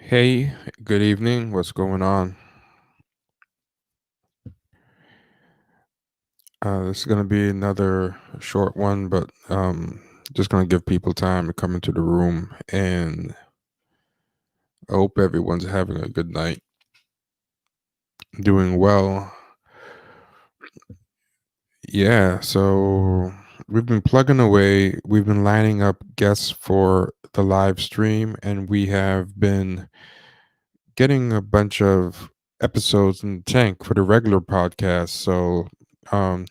Hey, good evening. What's going on? This is going to be another short one, but just going to give people time to come into the room. And I hope everyone's having a good night, doing well. Yeah, so we've been plugging away. We've been lining up guests for the live stream, and we have been getting a bunch of episodes in the tank for the regular podcast. So,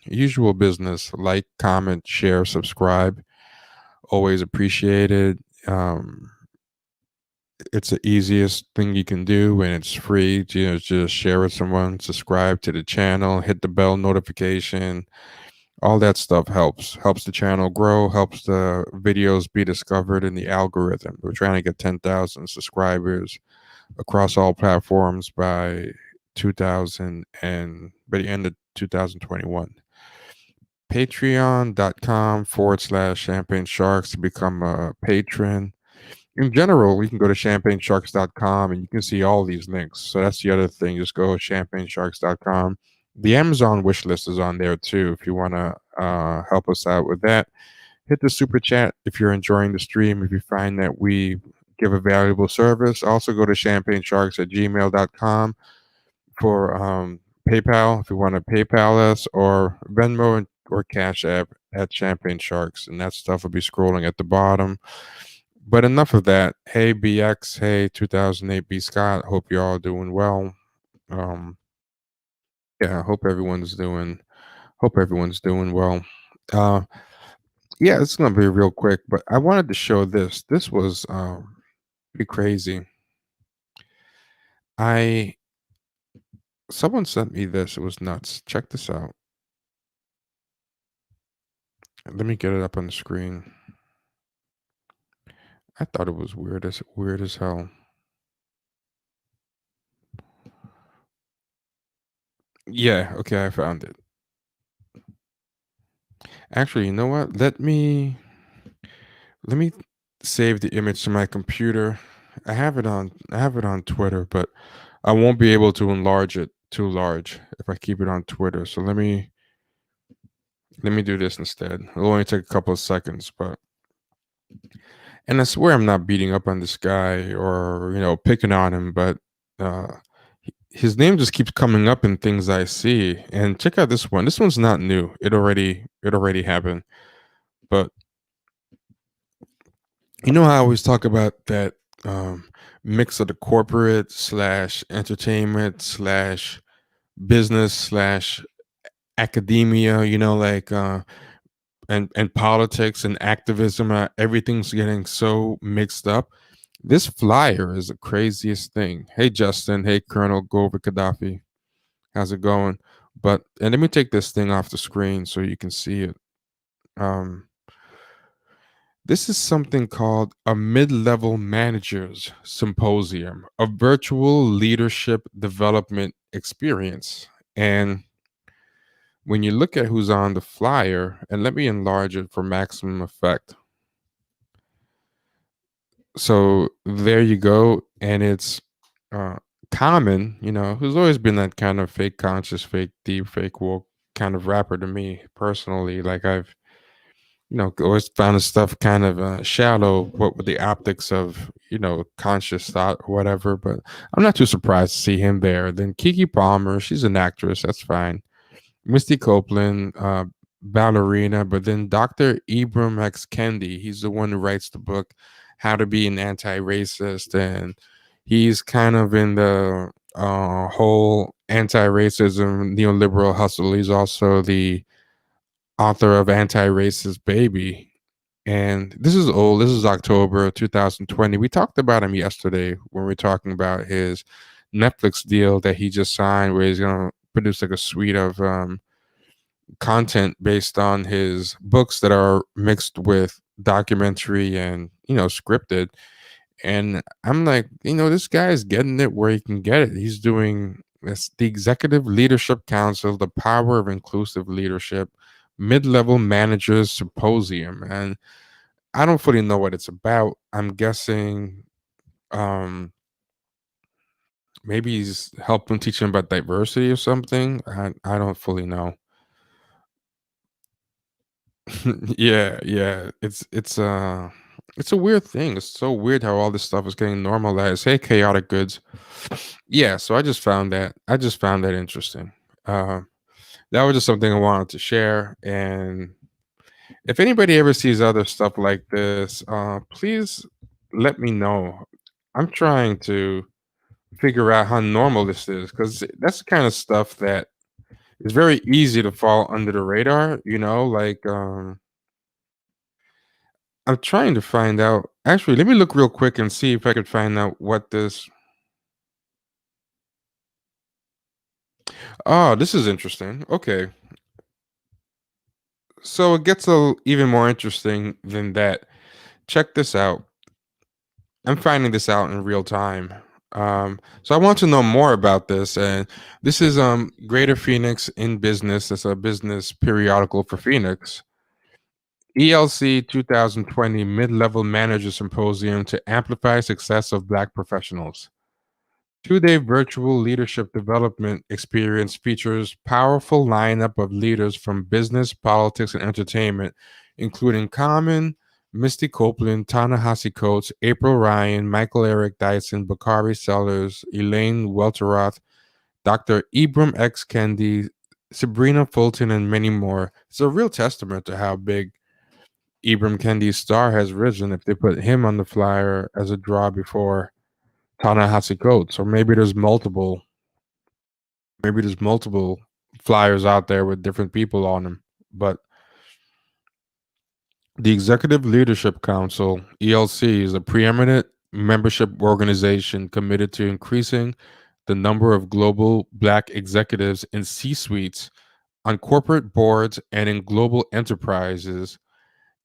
usual business: like, comment, share, subscribe. Always appreciated. It's the easiest thing you can do, and it's free. Just share with someone, subscribe to the channel, hit the bell notification. All that stuff helps the channel grow, helps the videos be discovered in the algorithm. We're trying to get 10,000 subscribers across all platforms by 2000 and by the end of 2021. Patreon.com/champagne sharks to become a patron. In general, you can go to champagnesharks.com and you can see all these links. So that's the other thing. Just go to champagnesharks.com. The Amazon wish list is on there too if you want to help us out with that. Hit the super chat if you're enjoying the stream. If you find that we give a valuable service, also go to champagnesharks@gmail.com for PayPal if you want to PayPal us, or Venmo or Cash App at Champagne Sharks, and that stuff will be scrolling at the bottom. But enough of that. Hey BX, hey 2008 B Scott. Hope you're all doing well. Um, yeah, hope everyone's doing well. Uh, yeah, it's gonna be real quick, but I wanted to show this. This was pretty crazy. I Someone sent me this. It was nuts. Check this out. Let me get it up on the screen. I thought it was weird as hell. Yeah, okay, I found it. Actually, you know what? Let me save the image to my computer. I have it on Twitter, but I won't be able to enlarge it too large if I keep it on Twitter. So let me do this instead. It'll only take a couple of seconds, but and I swear I'm not beating up on this guy or picking on him, but uh his name just keeps coming up in things I see. And check out this one. This one's not new. It already happened. But you know how I always talk about that um mix of the corporate slash entertainment slash business slash academia, like and politics and activism, everything's getting so mixed up. This flyer is the craziest thing. Hey Justin, hey Colonel Gover Gaddafi. How's it going? And let me take this thing off the screen so you can see it. Um, this is something called a Mid-Level Managers Symposium, a virtual leadership development experience. And when you look at who's on the flyer, and let me enlarge it for maximum effect. So there you go, and it's uh, Common, who's always been that kind of fake conscious, fake deep, fake woke kind of rapper to me personally. Like I've always found his stuff kind of shallow, what with the optics of conscious thought or whatever. But I'm not too surprised to see him there. Then Kiki Palmer, she's an actress, that's fine. Misty Copeland, ballerina, but then Dr. Ibram X. Kendi, he's the one who writes the book How to Be an Anti-Racist, and he's kind of in the whole anti-racism neoliberal hustle. He's also the author of Anti-Racist Baby. And this is old. This is October 2020. We talked about him yesterday when we were talking about his Netflix deal that he just signed, where he's going to produce like a suite of content based on his books that are mixed with documentary and scripted. And I'm like, this guy is getting it where he can get it. He's doing this, the Executive Leadership Council, the Power of Inclusive Leadership, Mid-Level Managers Symposium. And I don't fully know what it's about. I'm guessing um Maybe he's helping teach him about diversity or something. I don't fully know. Yeah, yeah. It's a weird thing. It's so weird how all this stuff is getting normalized. Hey, chaotic goods. Yeah, so I just found that interesting. Um, that was just something I wanted to share. And if anybody ever sees other stuff like this, please let me know. I'm trying to figure out how normal this is because that's the kind of stuff that is very easy to fall under the radar, like I'm trying to find out. Actually, let me look real quick and see if I could find out what this. Oh, this is interesting. Okay. So it gets even more interesting than that. Check this out. I'm finding this out in real time. So I want to know more about this. And this is Greater Phoenix in Business. It's a business periodical for Phoenix. ELC 2020 Mid-Level Managers Symposium to Amplify Success of Black Professionals. Two-day virtual leadership development experience features powerful lineup of leaders from business, politics, and entertainment, including Common, Misty Copeland, Ta-Nehisi Coates, April Ryan, Michael Eric Dyson, Bakari Sellers, Elaine Welteroth, Dr. Ibram X. Kendi, Sybrina Fulton, and many more. It's a real testament to how big Ibram Kendi's star has risen if they put him on the flyer as a draw before Ta-Nehisi Coates, or maybe there's multiple flyers out there with different people on them. But the Executive Leadership Council, ELC, is a preeminent membership organization committed to increasing the number of global Black executives in C-suites, on corporate boards, and in global enterprises,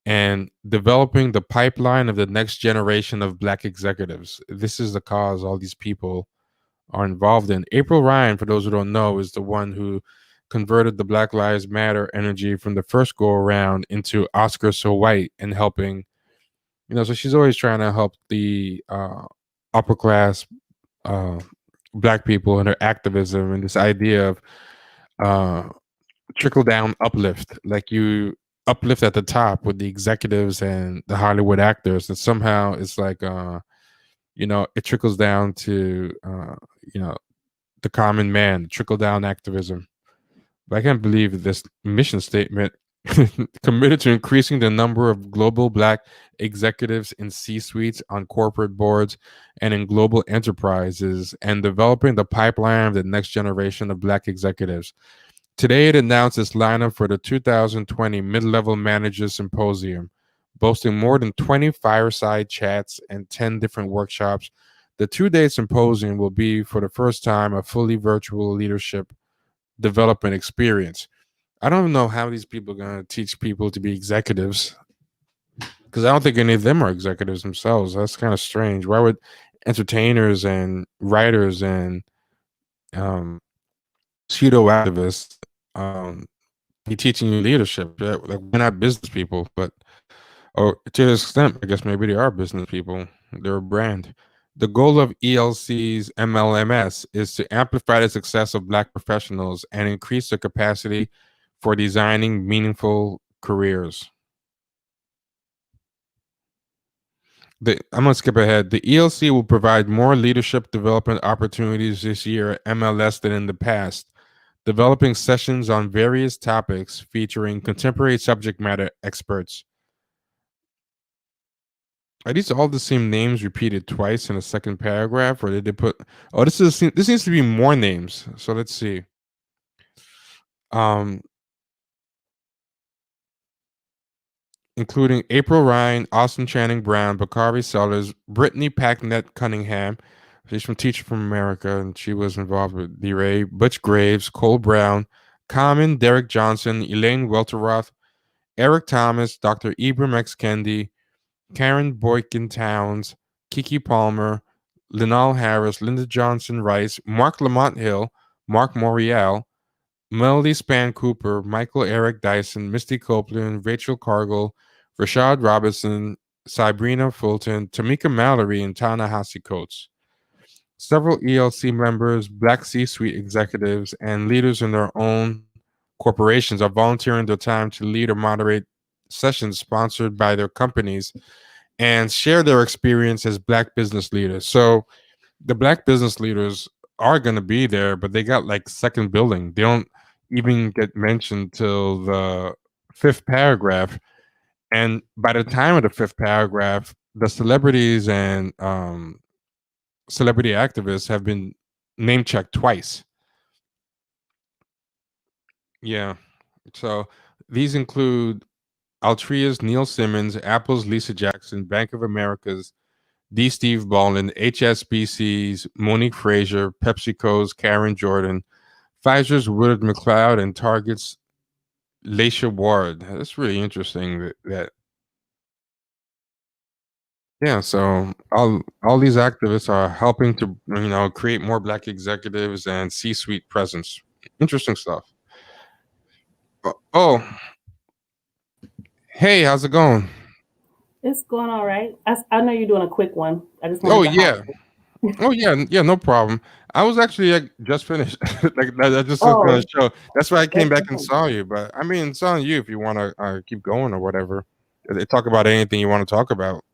and developing the pipeline of the next generation of Black executives. This is the cause all these people are involved in. April Ryan, for those who don't know, is the one who converted the Black Lives Matter energy from the first go around into Oscar So White and helping, so she's always trying to help the upper class uh, Black people in her activism and this idea of uh, trickle down uplift, like you uplift at the top with the executives and the Hollywood actors, and somehow it's like, it trickles down to, you know, the common man, trickle down activism. But I can't believe this mission statement committed to increasing the number of global Black executives in C suites, on corporate boards, and in global enterprises, and developing the pipeline of the next generation of Black executives. Today, it announced its lineup for the 2020 Mid-Level Managers Symposium, boasting more than 20 fireside chats and 10 different workshops. The two-day symposium will be, for the first time, a fully virtual leadership development experience. I don't know how these people are going to teach people to be executives, because I don't think any of them are executives themselves. That's kind of strange. Why would entertainers and writers and um, pseudo activists be teaching you leadership? Like, we're not business people, but or to an extent, I guess maybe they are business people. They're a brand. The goal of ELC's MLMS is to amplify the success of Black professionals and increase their capacity for designing meaningful careers. I'm going to skip ahead. The ELC will provide more leadership development opportunities this year at MLS than in the past, developing sessions on various topics featuring contemporary subject matter experts. Are these all the same names repeated twice in a second paragraph, or did they put? Oh, this needs to be more names. So let's see. Um, Including April Ryan, Austin Channing Brown, Bakari Sellers, Brittany Packnett Cunningham. She's from Teacher from America, and she was involved with D-Ray, Butch Graves, Cole Brown, Common, Derek Johnson, Elaine Welteroth, Eric Thomas, Dr. Ibram X. Kendi, Karen Boykin Towns, Kiki Palmer, Linal Harris, Linda Johnson Rice, Mark Lamont Hill, Mark Morial, Melody Span Cooper, Michael Eric Dyson, Misty Copeland, Rachel Cargill, Rashad Robinson, Sybrina Fulton, Tamika Mallory, and Ta-Nehisi Coates. Several ELC members, Black C-suite executives, and leaders in their own corporations are volunteering their time to lead or moderate sessions sponsored by their companies and share their experience as Black business leaders. So the Black business leaders are going to be there, but they got like second billing. They don't even get mentioned till the fifth paragraph. And by the time of the fifth paragraph, the celebrities and celebrity activists have been name checked twice. Yeah. So these include Altria's Neil Simmons, Apple's Lisa Jackson, Bank of America's D. Steve Ballin, HSBC's Monique Frazier, PepsiCo's Karen Jordan, Pfizer's Willard McLeod, and Target's Laisha Ward. That's really interesting. That yeah. So all these activists are helping to create more Black executives and C-suite presence. Interesting stuff. Oh, hey, how's it going? It's going all right. I know you're doing a quick one. I just Oh wanted to hop. yeah. Oh yeah, yeah, no problem. I was actually just finished. Like I just was gonna Oh, show. That's why I came that's back and different. saw you. But I mean, it's on you if you want to keep going or whatever. Talk about anything you want to talk about.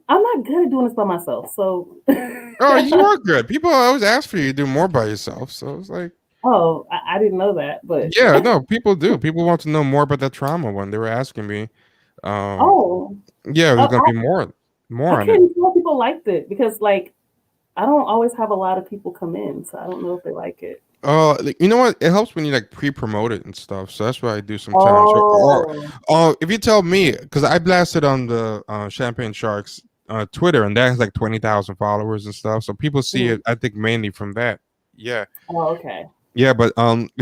I'm not good at doing this by myself. So, Oh, you are good. People always ask for you to do more by yourself. So it's like, oh, I didn't know that, but yeah, no, people do. People want to know more about that trauma one. They were asking me. Um, oh, yeah, I, there's gonna be more I on it. couldn't tell people liked it because, like, I don't always have a lot of people come in, so I don't know if they like it. You know what? It helps when you like pre-promote it and stuff. So that's what I do sometimes. Oh, If you tell me, because I blasted on the Champagne Sharks Twitter, and that has like 20,000 followers and stuff. So people see mhm. it. I think mainly from that. Yeah, Oh, okay. yeah. But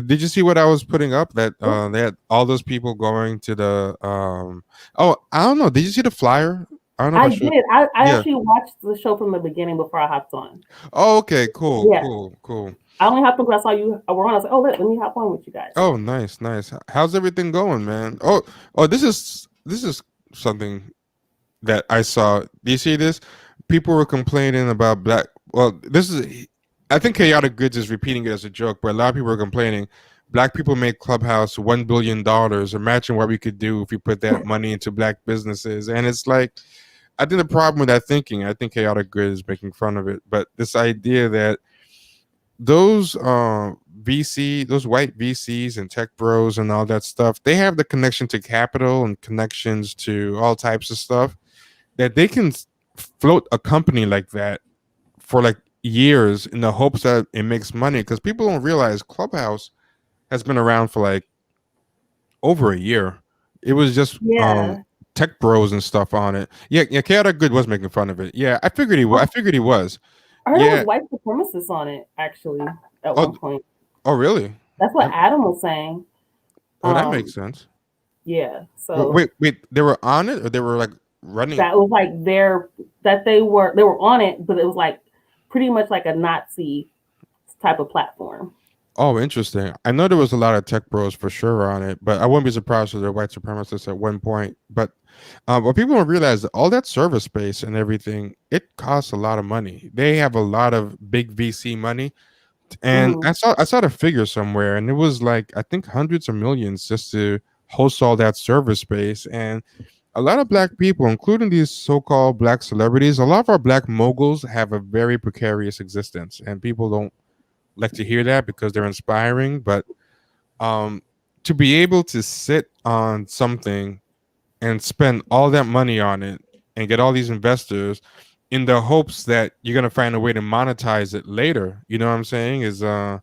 did you see what I was putting up? That they had all those people going to the Oh, I don't know. Did you see the flyer? I don't know if I I should. did. I Yeah. actually watched the show from the beginning before I hopped on. Oh, okay. Cool. Yeah, Cool. Cool. I only hopped on because I saw you were on. I was like, oh, let me hop on with you guys. Oh, nice, nice. How's everything going, man? Oh, this is something that I saw. Do you see this? People were complaining about black. Well, this is. I think Chaotic Goods is repeating it as a joke, but a lot of people are complaining. Black people make Clubhouse $1 billion. Imagine what we could do if we put that money into black businesses. And it's like, I think the problem with that thinking, I think Chaotic Goods is making fun of it, but this idea that those those white VCs and tech bros and all that stuff, they have the connection to capital and connections to all types of stuff that they can float a company like that for like years in the hopes that it makes money, because people don't realize Clubhouse has been around for like over a year. It was just Yeah, tech bros and stuff on it. Yeah, yeah. Chaotic Good was making fun of it. Yeah, I figured he was. I figured he was. I heard it was Yeah. white supremacists on it actually at Oh, one point. oh, really? That's what That, Adam was saying. oh, that makes Um, sense. yeah. So Wait. They were on it, or they were like running? that was like they were on it, but it was like pretty much like a Nazi type of platform. Oh, interesting. I know there was a lot of tech bros for sure on it, but I wouldn't be surprised if they're white supremacists at one point. But what people don't realize, that all that server space and everything, it costs a lot of money. They have a lot of big VC money, and Hmm. I saw the figure somewhere, and it was like I think hundreds of millions just to host all that server space. And a lot of black people, including these so-called black celebrities, a lot of our black moguls have a very precarious existence, and people don't like to hear that because they're inspiring. But um, to be able to sit on something and spend all that money on it and get all these investors in the hopes that you're gonna find a way to monetize it later, you know what I'm saying, is a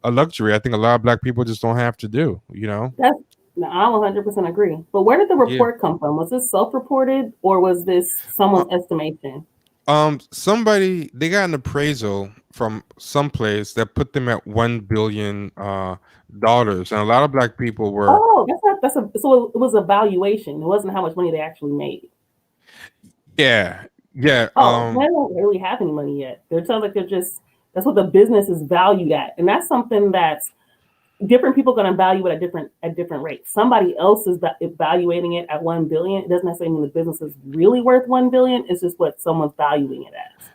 luxury I think a lot of black people just don't have to do, you know? That's no, I 100% agree. But where did the Yeah. report come from? Was this self-reported or was this Uh, someone's estimation? somebody, they got an appraisal from someplace that put them at $1 billion, and a lot of black people were. Oh, so it was a valuation. It wasn't how much money they actually made. Yeah, yeah. Oh, they don't really have any money yet. It sounds like that's what the business is valued at, and that's something that's different people are going to value it at different rates. Somebody else is evaluating it at 1 billion. It doesn't necessarily mean the business is really worth 1 billion. It's just what someone's valuing it as.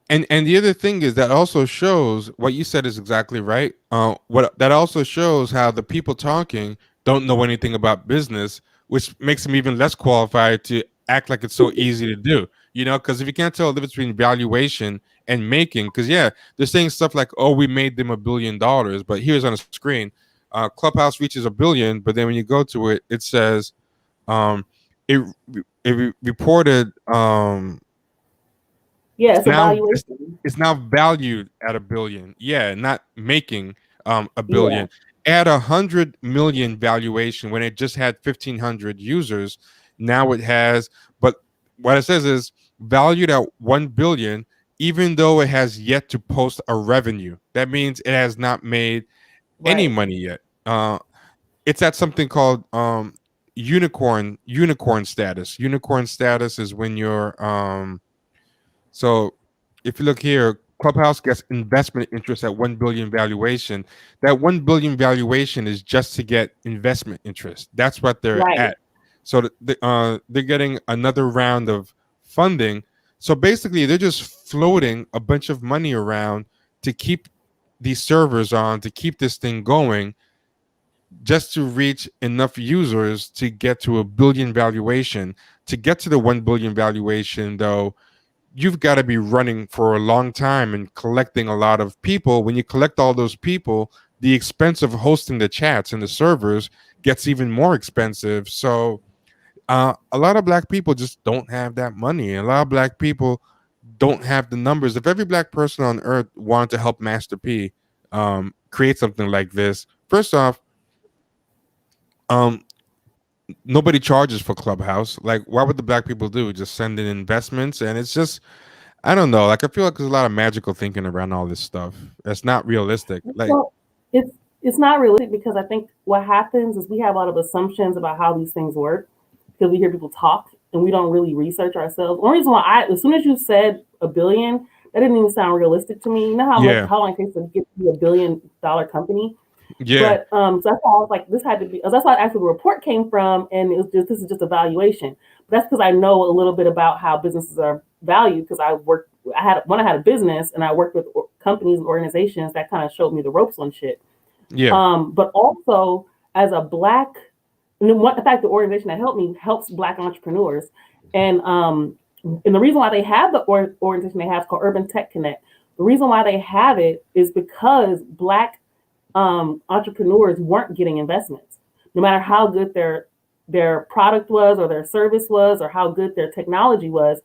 And the other thing is that also shows what you said is exactly right. What that also shows how the people talking don't know anything about business, which makes them even less qualified to act like it's so easy to do. Because if you can't tell the difference between valuation and making, because yeah, they're saying stuff like, "Oh, we made them $1 billion," but here's on the screen, Clubhouse reaches 1 billion, but then when you go to it, it says um, it reported Yeah, it's it's a now it's, valuation. it's now valued at 1 billion. Yeah, not making a Yeah, billion. At 100 million valuation when it just had 1,500 users. Now it has, but what it says is valued at 1 billion, even though it has yet to post a revenue. That means it has not made any right, money yet. It's at something called unicorn status. Unicorn status is when you're so if you look here, Clubhouse gets investment interest at 1 billion valuation. That 1 billion valuation is just to get investment interest. That's what they're right, at. So they're getting another round of funding. So basically, they're just floating a bunch of money around to keep these servers on, to keep this thing going, just to reach enough users to get to 1 billion valuation. To get to the 1 billion valuation, though, you've got to be running for a long time and collecting a lot of people. When you collect all those people, the expense of hosting the chats and the servers gets even more expensive. So a lot of black people just don't have that money. A lot of black people don't have the numbers. If every black person on earth wanted to help Master P create something like this, first off, um, nobody charges for Clubhouse. Like, why would the black people do? Just send in investments, and it's just, I don't know. Like, I feel like there's a lot of magical thinking around all this stuff. That's not realistic. Like, well, it's not realistic because I think what happens is we have a lot of assumptions about how these things work because we hear people talk and we don't really research ourselves. One reason why as soon as you said 1 billion, that didn't even sound realistic to me. You know yeah, how long it takes to get to $1 billion company. yeah, But so that's why I was like, this had to be. That's why actually the report came from, and it was just this is just a valuation. But that's because I know a little bit about how businesses are valued because I had a business and I worked with companies and organizations that kind of showed me the ropes on shit. yeah, But also as a black, and in fact, the organization that helped me helps black entrepreneurs, and the reason why they have the organization they have is called Urban Tech Connect. The reason why they have it is because black entrepreneurs weren't getting investments, no matter how good their product was or their service was or how good their technology was.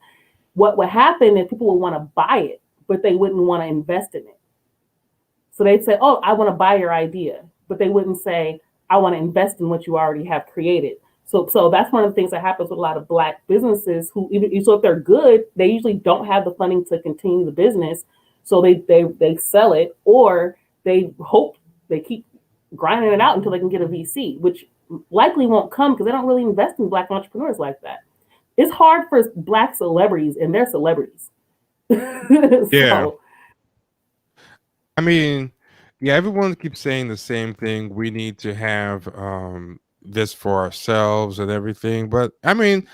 What would happen is people would want to buy it, but they wouldn't want to invest in it. So they'd say, "Oh, I want to buy your idea," but they wouldn't say, "I want to invest in what you already have created." So that's one of the things that happens with a lot of black businesses who even so if they're good, they usually don't have the funding to continue the business. So they sell it or they hope they keep grinding it out until they can get a VC, which likely won't come because they don't really invest in black entrepreneurs like that. It's hard for black celebrities and they're celebrities. yeah. So I mean, yeah, everyone keeps saying the same thing. We need to have this for ourselves and everything. But I mean,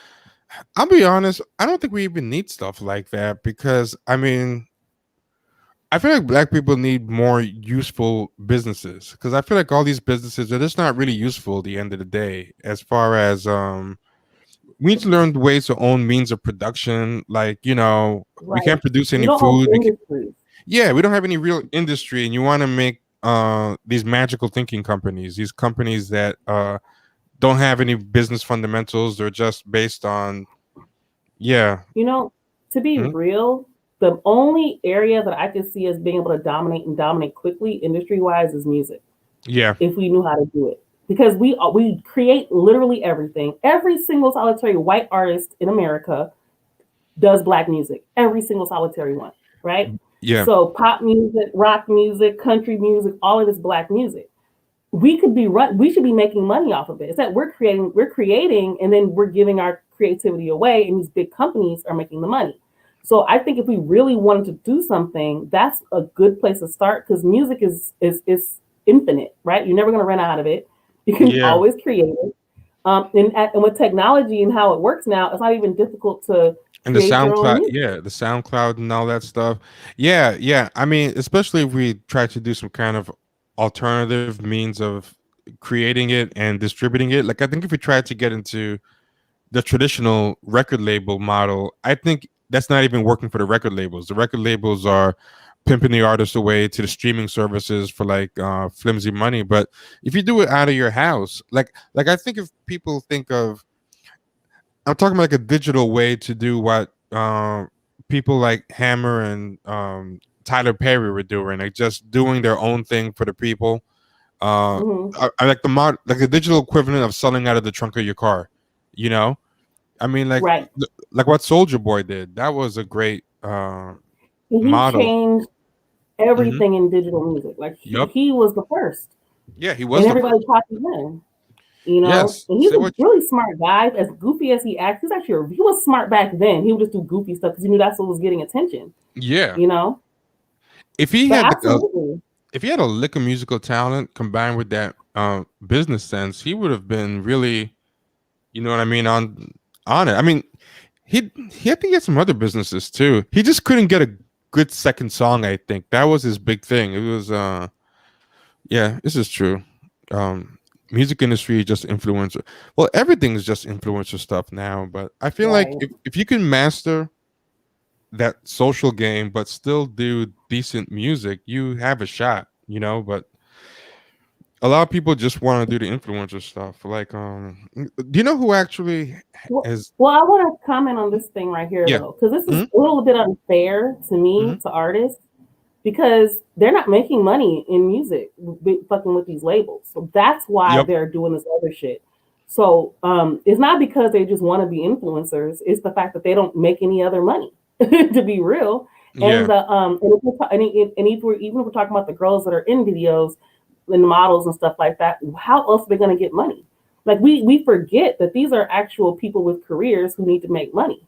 I'll be honest, I don't think we even need stuff like that because I mean, I feel like black people need more useful businesses because I feel like all these businesses are just not really useful at the end of the day. As far as we need to learn ways to own means of production. Like, we right. can't produce We any don't own food. industries. Yeah, we don't have any real industry, and you want to make these magical thinking companies, these companies that don't have any business fundamentals. They're just based on, yeah. You know, to be Mhm. real, the only area that I could see as being able to dominate and dominate quickly industry wise is music Yeah, if we knew how to do it. Because we create literally everything. Every single solitary white artist in America does black music. Every single solitary one, right? yeah, So pop music, rock music, country music, all of this black music. We should be making money off of it. It's that we're creating and then we're giving our creativity away and these big companies are making the money. So I think if we really wanted to do something, that's a good place to start because music is infinite, right? You're never going to run out of it. You can yeah, always create it. And with technology and how it works now, it's not even difficult to And the create your own SoundCloud, music. yeah, the SoundCloud and all that stuff. Yeah, yeah. I mean, especially if we try to do some kind of alternative means of creating it and distributing it. Like I think if we try to get into the traditional record label model, I think that's not even working for the record labels. The record labels are pimping the artists away to the streaming services for like flimsy money. But if you do it out of your house, like I think if people think of, I'm talking about like a digital way to do what people like Hammer and Tyler Perry were doing, like just doing their own thing for the people. I like like the digital equivalent of selling out of the trunk of your car. You know, I mean, Right. like what Soldier Boy did. That was a great And he model. changed Hmm. everything in digital music. Like Yep. he was the first, Yeah, he and was the everybody first. copied him. You know, Yes. and he's Say a what? really smart guy. As goofy as he acts, he was smart back then. He would just do goofy stuff because he knew that's what was getting attention. Yeah. You know, If he but had absolutely, if he had a lick of musical talent combined with that business sense, he would have been really, you know what I mean, on it. I mean, he had to get some other businesses too. He just couldn't get a good second song. I think that was his big thing. It was yeah, this is true. Music industry is just influencer. Well, everything is just influencer stuff now. But I feel like right. if you can master that social game but still do decent music, you have a shot. You know, but a lot of people just want to do the influencer stuff. Like, do you know who actually Well, is? well, I want to comment on this thing right here Yeah. though, because this is Hmm. a little bit unfair to me, Hmm. to artists, because they're not making money in music, fucking with these labels. So that's why Yep. they're doing this other shit. So it's not because they just want to be influencers. It's the fact that they don't make any other money, to be real. And Yeah. the and if we're, and if we're even if we're talking about the girls that are in videos and the models and stuff like that, how else are they going to get money? Like we forget that these are actual people with careers who need to make money.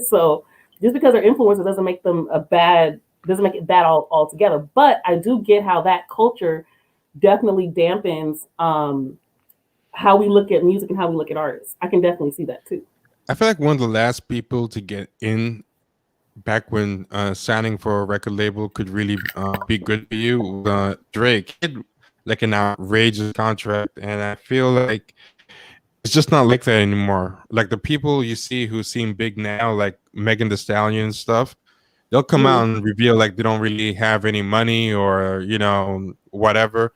So just because they're influencers doesn't make them a bad doesn't make it bad altogether. But I do get how that culture definitely dampens how we look at music and how we look at artists. I can definitely see that too. I feel like one of the last people to get in back when signing for a record label could really be good for you was Drake. He had like an outrageous contract, and I feel like it's just not like that anymore. Like the people you see who seem big now, like Megan Thee Stallion and stuff, they'll come out Mm-hmm. and reveal like they don't really have any money or whatever.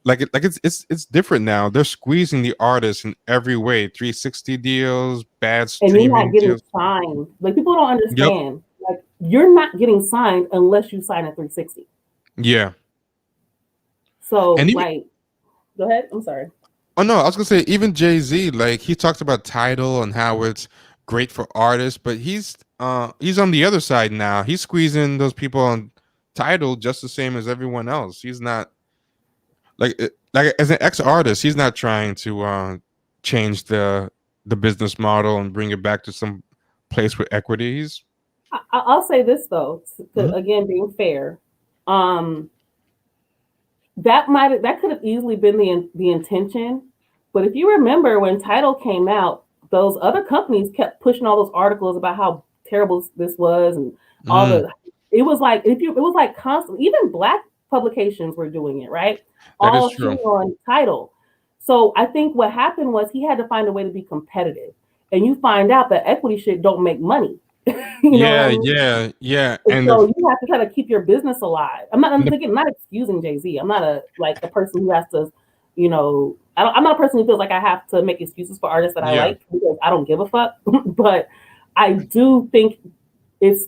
Like it's different now. They're squeezing the artists in every way. 360 deals, bad And you're not streaming getting deals. signed. Like people don't Yep. understand. Like you're not getting signed unless you sign a 360. Yeah. So And even like, go ahead. I'm sorry. oh no, I was gonna say even Jay-Z, like he talks about title and how it's great for artists, but he's on the other side now. He's squeezing those people on title just the same as everyone else. He's not like as an ex-artist, he's not trying to change the business model and bring it back to some place with equity. He's I'll say this though, Mhm. again being fair. Um, that could have easily been the intention, but if you remember when Title came out, those other companies kept pushing all those articles about how terrible this was and all Mm, the. It was like if you it was like constant. Even black publications were doing it, right? that is All true. shitting on Title. So I think what happened was he had to find a way to be competitive, and you find out that equity shit don't make money. You know what I Yeah, mean? yeah, yeah. And so you have to try to keep your business alive. I'm The thinking, I'm not excusing Jay-Z. I'm not a person who has to, I'm not a person who feels like I have to make excuses for artists that I yeah, like because I don't give a fuck. But I do think it's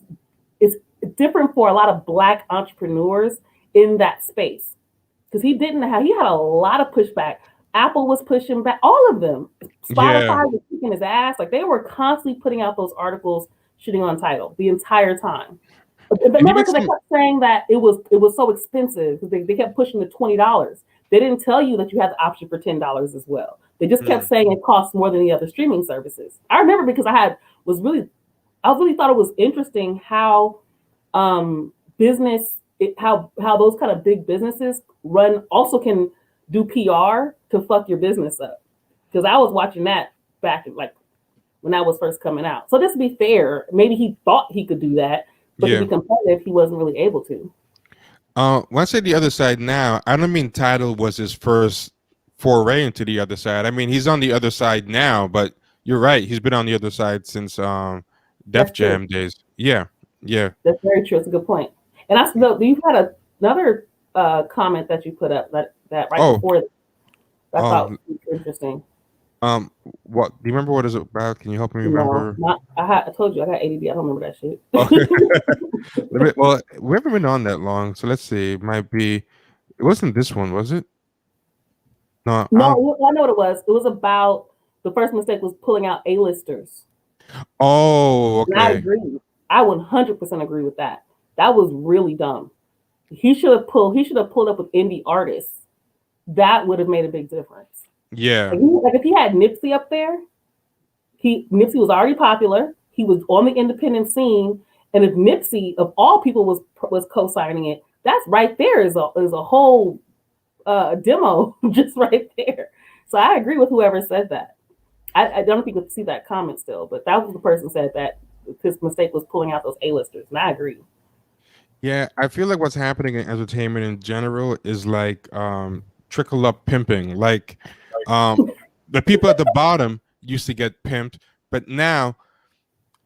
it's different for a lot of black entrepreneurs in that space because he had a lot of pushback. Apple was pushing back, all of them. yeah. Spotify was kicking his ass. Like they were constantly putting out those articles shitting on Title the entire time. But And remember, even because they some kept saying that it was so expensive because they kept pushing the $20. They didn't tell you that you had the option for $10 as well. They just kept mm, saying it costs more than the other streaming services. I remember because I really thought it was interesting how business how those kind of big businesses run also can do PR to fuck your business up. Because I was watching that back in like when that was first coming out. So just to be fair, maybe he thought he could do that, but to Yeah. be competitive, he wasn't really able to. When I say the other side now, I don't mean Tidal was his first foray into the other side. I mean he's on the other side now, but you're right. He's been on the other side since Def That's true. Jam days. Yeah, yeah. That's very true. It's a good point. And I know you've had another comment that you put up that right Oh, before that I thought oh. was interesting. What do you remember? What is it about? Can you help me No, remember? I told you I got ADD. I don't remember that shit. Okay. Well, we haven't been on that long, so let's see. It might be. It wasn't this one, was it? No, I don't. No, I know what it was. It was about the first mistake was pulling out A-listers. Oh, And I okay. agree. I 100% agree with that. That was really dumb. He should have pulled up with indie artists. That would have made a big difference. Yeah, Like if he had Nipsey up there, Nipsey was already popular. He was on the independent scene, and if Nipsey of all people was co-signing it, that's right there is a whole demo just right there. So I agree with whoever said that. I don't know if you could see that comment still, but that was the person said that his mistake was pulling out those A-listers, and I agree. yeah. I feel like what's happening in entertainment in general is like trickle up pimping. Like the people at the bottom used to get pimped, but now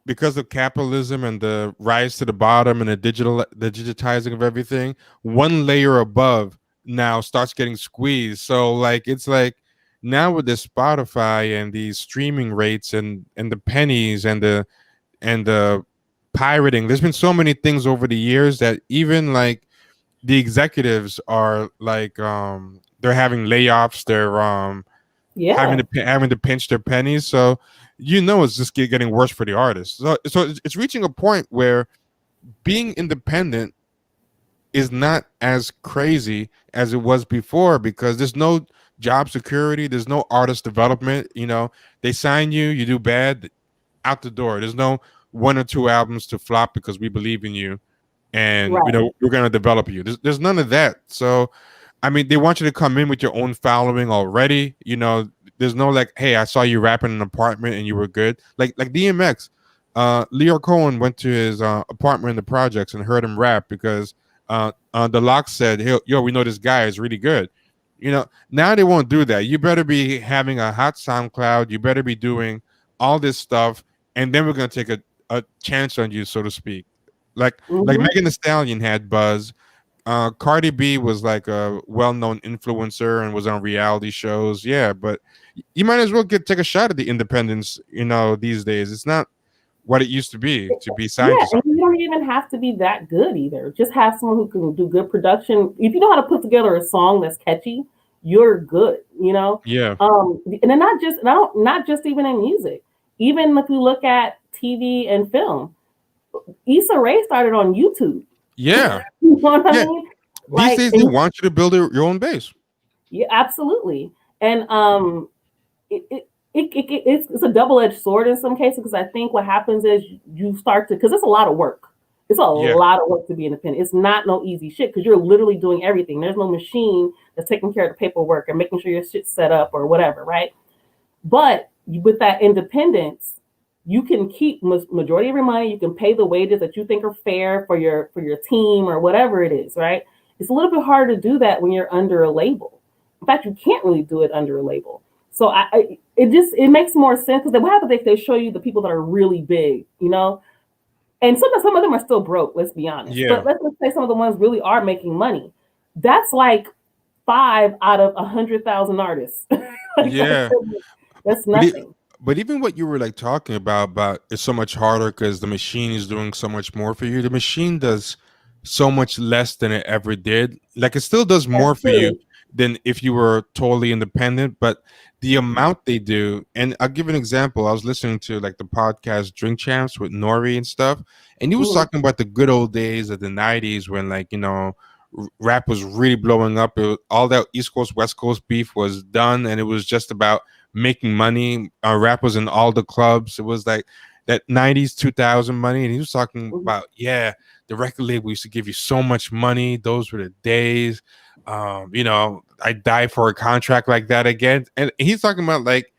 because of capitalism and the rise to the bottom and the digitizing of everything, one layer above now starts getting squeezed. So like it's like now with the Spotify and these streaming rates and the pennies and the pirating, there's been so many things over the years that even like the executives are like they're having layoffs, they're Yeah. having to pinch their pennies. So it's just getting worse for the artists. So it's reaching a point where being independent is not as crazy as it was before because there's no job security, there's no artist development. They sign you, you do bad, out the door. There's no one or two albums to flop because we believe in you and Right. we're going to develop you. There's none of that. So I mean, they want you to come in with your own following already. There's no like, hey, I saw you rapping in an apartment and you were good. Like DMX, Leo Cohen went to his apartment in the projects and heard him rap because the Lock said, "Yo, we know this guy is really good." Now they won't do that. You better be having a hot SoundCloud. You better be doing all this stuff, and then we're gonna take a chance on you, so to speak. Like Mm-hmm. Megan Thee Stallion had buzz. Cardi B was like a well-known influencer and was on reality shows. Yeah, but you might as well take a shot at the independence. These days it's not what it used to be Yeah, signed to and you something. don't even have to be that good either. Just have someone who can do good production. If you know how to put together a song that's catchy, you're good. Yeah, And then not just even in music. Even if you look at TV and film, Issa Rae started on YouTube. yeah, You know what I yeah. mean? These Like, days they want you to build your own base. yeah, absolutely. And it's a double-edged sword in some cases because I think what happens is you start to because it's a lot of work. It's a Yeah, lot of work to be independent. It's not no easy shit because you're literally doing everything. There's no machine that's taking care of the paperwork and making sure your shit's set up or whatever, right? But with that independence, you can keep majority of your money. You can pay the wages that you think are fair for your team or whatever it is, right? It's a little bit harder to do that when you're under a label. In fact, you can't really do it under a label. So it makes more sense because what happens if they show you the people that are really big, and some of them are still broke. Let's be honest. yeah, But let's just say some of the ones really are making money. That's like 5 out of 100,000 artists. Like, yeah. that's But nothing. but even what you were like talking about it's so much harder because the machine is doing so much more for you. The machine does so much less than it ever did. Like it still does That's more for you true. than if you were totally independent, but the amount they do, and I'll give an example. I was listening to like the podcast Drink Champs with Nori and stuff, and he was Mhm. talking about the good old days of the 90s when like, rap was really blowing up. All that East Coast West Coast beef was done, and it was just about making money. Rap was in all the clubs. It was like that 90s 2000 money, and he was talking Mhm. about the record label used to give you so much money. Those were the days. I die for a contract like that again. And he's talking about like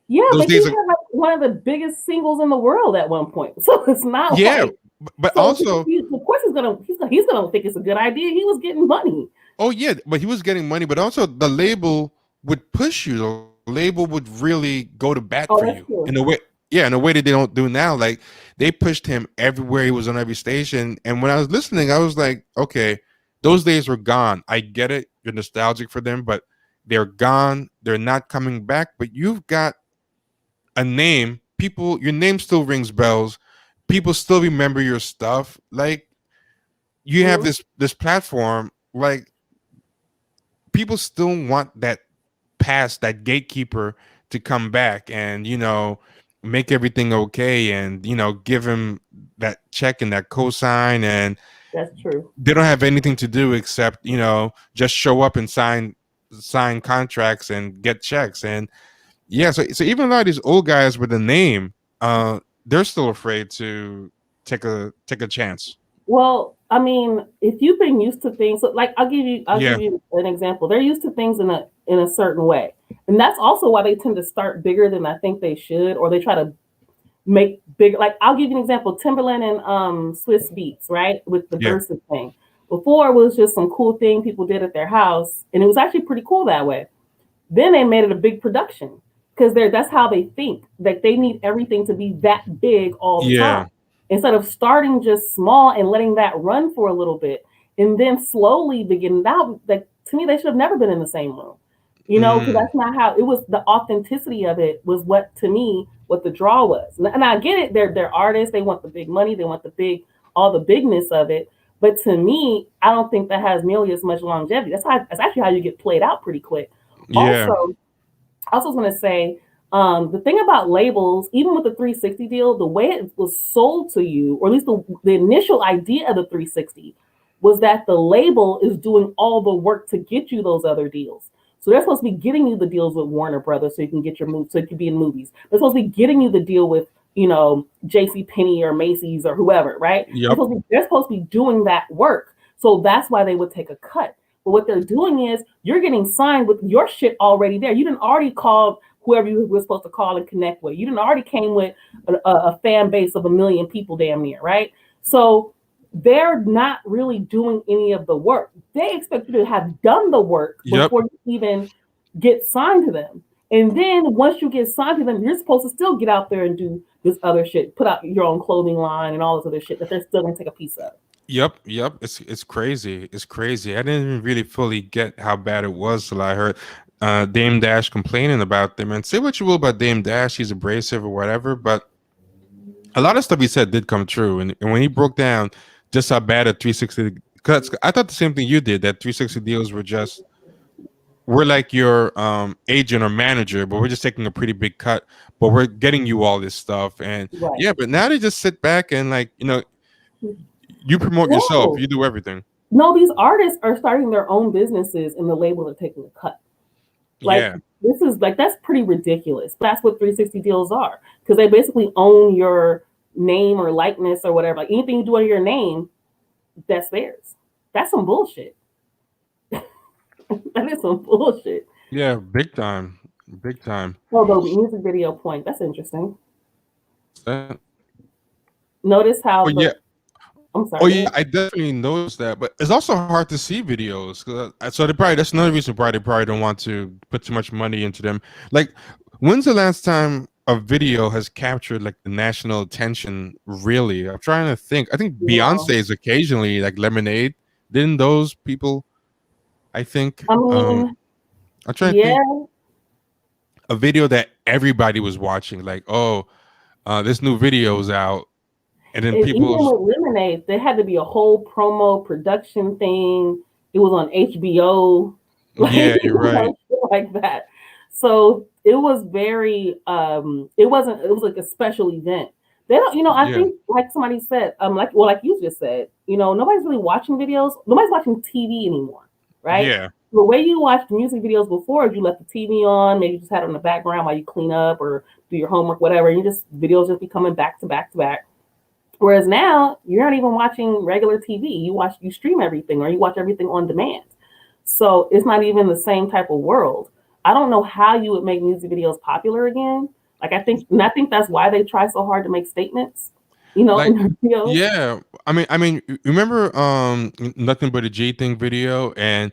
Yeah, those but he days. had one of the biggest singles in the world at one point. So it's not Yeah, like, but so also, of course he's gonna think it's a good idea. He was getting money. oh yeah, but he was getting money, but also the label would push you. The label would really go to bat Oh, for that's you true. in a way. Yeah, in a way that they don't do now. Like they pushed him everywhere. He was on every station. And when I was listening, I was like, okay, those days were gone. I get it. You're nostalgic for them, but they're gone. They're not coming back. But you've got a name. People, your name still rings bells. People still remember your stuff. Like you have Mhm. this platform. Like people still want that past, that gatekeeper, to come back and make everything okay, and give him that check and that cosign, and That's true. they don't have anything to do except just show up and sign contracts and get checks. And yeah, so even a lot of these old guys with a name, they're still afraid to take a chance. Well, I mean, if you've been used to things, so like I'll Yeah, give you an example. They're used to things in a certain way, and that's also why they tend to start bigger than I think they should, or they try to make big. Like I'll give you an example: Timberland and Swiss Beats, right, with the yeah, verses thing. Before it was just some cool thing people did at their house, and it was actually pretty cool that way. Then they made it a big production because that's how they think. Like they need everything to be that big all the time. yeah. Instead of starting just small and letting that run for a little bit and then slowly begin that, like to me, they should have never been in the same room. Because Mm, that's not how it was. The authenticity of it was what to me what the draw was. And I get it, they're artists, they want the big money, they want all the bigness of it. But to me, I don't think that has nearly as much longevity. That's actually how you get played out pretty quick. yeah, Also, I also was going to say the thing about labels, even with the 360 deal, the way it was sold to you, or at least the initial idea of the 360, was that the label is doing all the work to get you those other deals. So they're supposed to be getting you the deals with Warner Brothers so you can get your move, so you can be in movies. They're supposed to be getting you the deal with, J.C. Penney or Macy's or whoever, right? yep, They're supposed to be doing that work. So that's why they would take a cut. But what they're doing is you're getting signed with your shit already there. You didn't already call whoever you were supposed to call and connect with. You didn't already came with a fan base of 1 million people damn near, right? So they're not really doing any of the work. They expect you to have done the work yep. before you even get signed to them. And then once you get signed to them, you're supposed to still get out there and do this other shit, put out your own clothing line and all this other shit that they're still gonna take a piece of. Yep. It's crazy. It's crazy. I didn't even really fully get how bad it was till I heard Dame Dash complaining about them. And say what you will about Dame Dash, he's abrasive or whatever, but a lot of stuff he said did come true. And when he broke down just how bad a 360 cuts, I thought the same thing you did, that 360 deals we're like your agent or manager, but we're just taking a pretty big cut, but we're getting you all this stuff. And Right. yeah, but now they just sit back and like, you promote yourself, No. you do everything. No, these artists are starting their own businesses and the labels are taking a cut. Like Yeah. this is like that's pretty ridiculous. That's what 360 deals are because they basically own your name or likeness or whatever. Like anything you do under your name, that's theirs. That's some bullshit. That is some bullshit. Yeah, big time. Big time. Oh, the music video point. That's interesting. Uh, Notice how oh yeah. I'm Oh sorry. yeah, I definitely noticed that, but it's also hard to see videos. So that's another reason why they probably don't want to put too much money into them. Like, when's the last time a video has captured like the national attention? Really, I'm trying to think. I think Yeah. Beyonce's occasionally, like Lemonade. Didn't those people? I think. I mean, I'm trying to think. yeah. A video that everybody was watching, like, oh, this new video's out, and then And even people. with Lemonade, there had to be a whole promo production thing. It was on HBO, Yeah, like you're right. shit like that. So it was very it was like a special event. They don't, I Yeah, think like somebody said, like you just said, nobody's really watching videos, nobody's watching TV anymore, right? yeah. The way you watched music videos before is you left the TV on, maybe you just had it in the background while you clean up or do your homework, whatever, and videos just be coming back to back to back. Whereas now you're not even watching regular TV. You stream everything or you watch everything on demand. So it's not even the same type of world. I don't know how you would make music videos popular again, Like I think that's why they try so hard to make statements, you know, Like, in their videos. yeah, I mean, remember Nothing But a G Thing video, and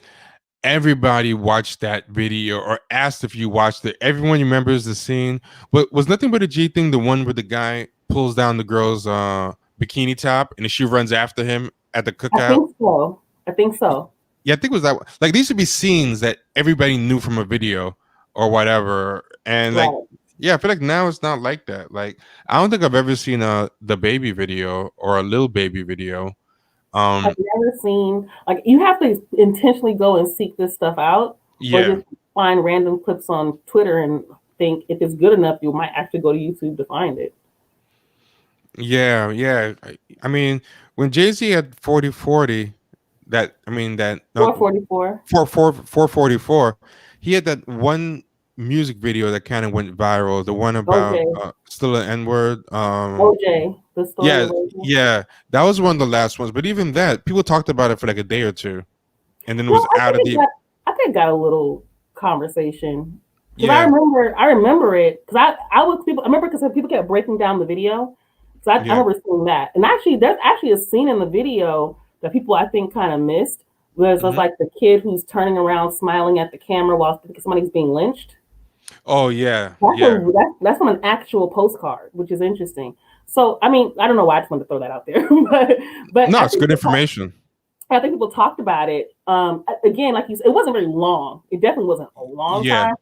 everybody watched that video or asked if you watched it. Everyone remembers the scene. But was Nothing But a G Thing the one where the guy pulls down the girl's bikini top and she runs after him at the I cookout? think so. I think so. Yeah, I think it was that. Like, these should be scenes that everybody knew from a video or whatever. And like, Right. yeah, I feel like now it's not like that. Like, I don't think I've ever seen the baby video or a Lil Baby video. I've never seen, like, you have to intentionally go and seek this stuff out, or Yeah, just find random clips on Twitter and think if it's good enough, you might actually go to YouTube to find it. yeah. I mean, when Jay-Z had 4040, that I mean that no 444. 444, he had that one music video that kind of went viral, the one about OJ. still an N-word. OJ. The story Yeah, of OJ. yeah, that was one of the last ones. But even that, people talked about it for like a day or two, and then it was Well, out of the. I think it got a little conversation because Yeah, I remember it because I was people. I remember because people kept breaking down the video. So I yeah. remember seeing that, and actually, there's actually a scene in the video that people I think kind of missed, where it's Mhm. like the kid who's turning around, smiling at the camera while somebody's being lynched. Oh yeah, That's yeah. that's from an actual postcard, which is interesting. So I mean, I don't know why I just wanted to throw that out there, but No, it's good information. I think people talked about it. Again, like you said, it wasn't very long. It definitely wasn't a long Yeah. time.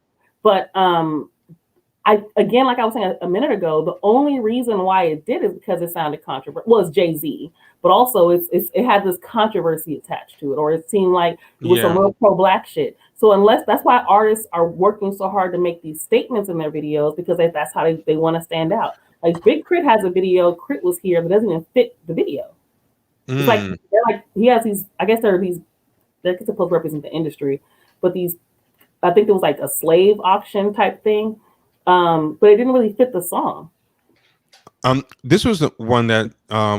But like I was saying a minute ago, the only reason why it did is because it sounded controversial. Well, it's Jay-Z, but also it had this controversy attached to it, or it seemed like it was some Yeah. real pro-black shit. So that's why artists are working so hard to make these statements in their videos, because that's how they want to stand out. Like Big Crit has a video, Crit was here, but doesn't even fit the video. It's like they're like he has these. I guess they're supposed to represent the industry, but these I think it was like a slave auction type thing, but it didn't really fit the song. This was the one that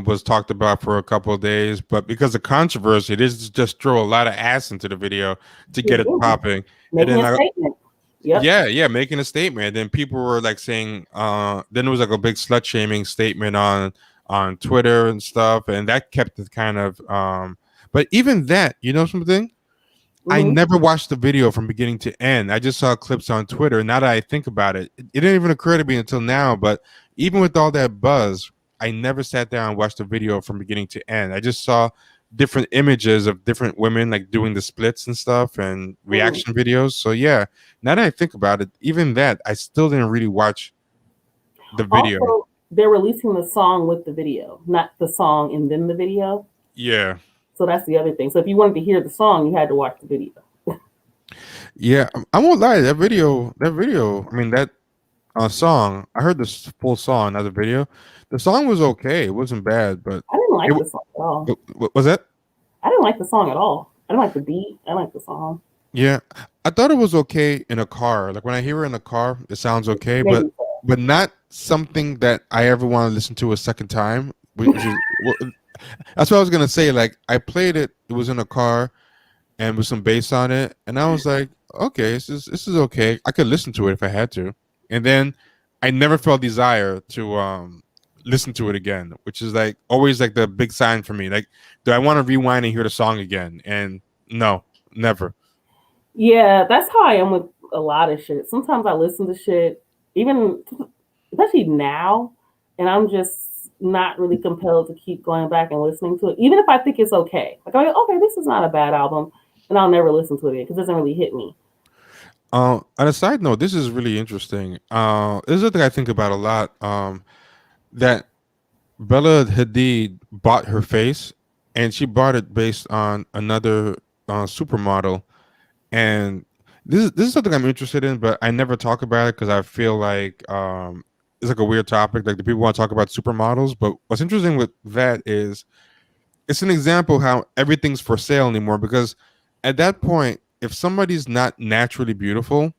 was talked about for a couple of days, but because of controversy, it is just throw a lot of ass into the video to get it popping, and Making then a statement. Yep. yeah, making a statement. And then people were like saying, then it was like a big slut shaming statement on Twitter and stuff, and that kept it kind of. But even that, you know something, I never watched the video from beginning to end. I just saw clips on Twitter. Now that I think about it, it didn't even occur to me until now. But even with all that buzz, I never sat down and watched the video from beginning to end. I just saw different images of different women like doing the splits and stuff and reaction videos. So yeah, now that I think about it, even that, I still didn't really watch the video. Also, they're releasing the song with the video, not the song and then the video. Yeah. So that's the other thing. So if you wanted to hear the song, you had to watch the video. Yeah, I won't lie. That video. I mean, that song. I heard this full song, not the video. The song was okay. It wasn't bad, but I didn't like the song at all. Was that? I didn't like the song at all. I didn't like the beat. I like the song. Yeah, I thought it was okay in a car. Like when I hear it in a car, it sounds okay, Maybe but not something that I ever want to listen to a second time. Which is, that's what I was gonna say. Like I played it. It was in a car, and with some bass on it, and I was like, okay, this is okay. I could listen to it if I had to. And then I never felt desire to listen to it again, which is like always like the big sign for me. Like, do I want to rewind and hear the song again? And no, never. Yeah, that's how I am with a lot of shit. Sometimes I listen to shit, even especially now, and I'm just not really compelled to keep going back and listening to it, even if I think it's okay. Like, I'm like, okay, this is not a bad album, and I'll never listen to it because it doesn't really hit me. On a side note, this is really interesting. This is something I think about a lot. That Bella Hadid bought her face, and she bought it based on another supermodel. And this is something I'm interested in, but I never talk about it because I feel like it's like a weird topic. Like the people want to talk about supermodels, but what's interesting with that is it's an example how everything's for sale anymore. Because at that point, if somebody's not naturally beautiful,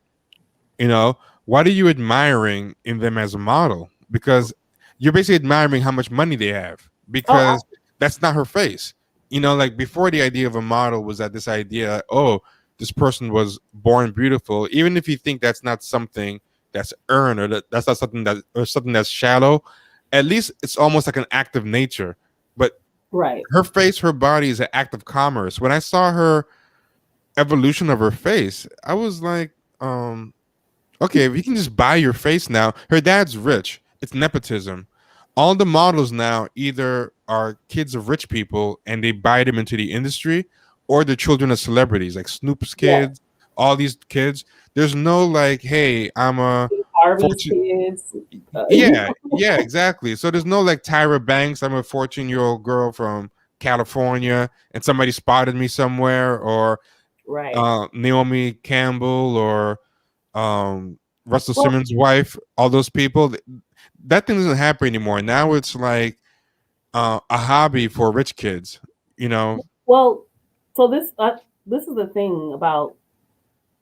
what are you admiring in them as a model? Because you're basically admiring how much money they have, because that's not her face. Like before, the idea of a model was that this idea, oh, this person was born beautiful, even if you think that's not something that's earned, or that's not something that, or something that's shallow. At least it's almost like an act of nature. But Right. her face, her body is an act of commerce. When I saw her evolution of her face, I was like, okay, if you can just buy your face now. Her dad's rich. It's nepotism. All the models now either are kids of rich people and they buy them into the industry, or the children of celebrities, like Snoop's Yeah. kids, all these kids. There's no like, hey, I'm a Harvey's fortune. kids. Yeah, yeah, exactly. So there's no like Tyra Banks, I'm a 14-year-old girl from California and somebody spotted me somewhere, or Right. Naomi Campbell, or Russell Well, Simmons' wife, all those people. That thing doesn't happen anymore. Now it's like a hobby for rich kids, you know. well. So this is the thing about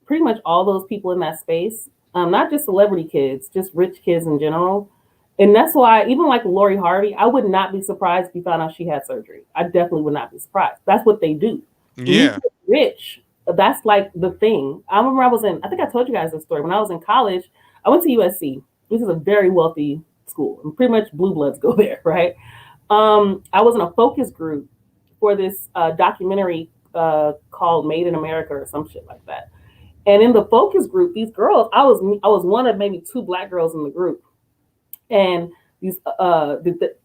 pretty much all those people in that space. Not just celebrity kids, just rich kids in general. And that's why, even like Lori Harvey, I would not be surprised if you found out she had surgery. I definitely would not be surprised. That's what they do. When you Yeah. get rich, that's like the thing. I remember I think I told you guys this story. When I was in college, I went to USC. This is a very wealthy school, and pretty much blue bloods go there, right? I was in a focus group for this documentary called Made in America or some shit like that. And in the focus group, these girls, I was one of maybe two black girls in the group, and these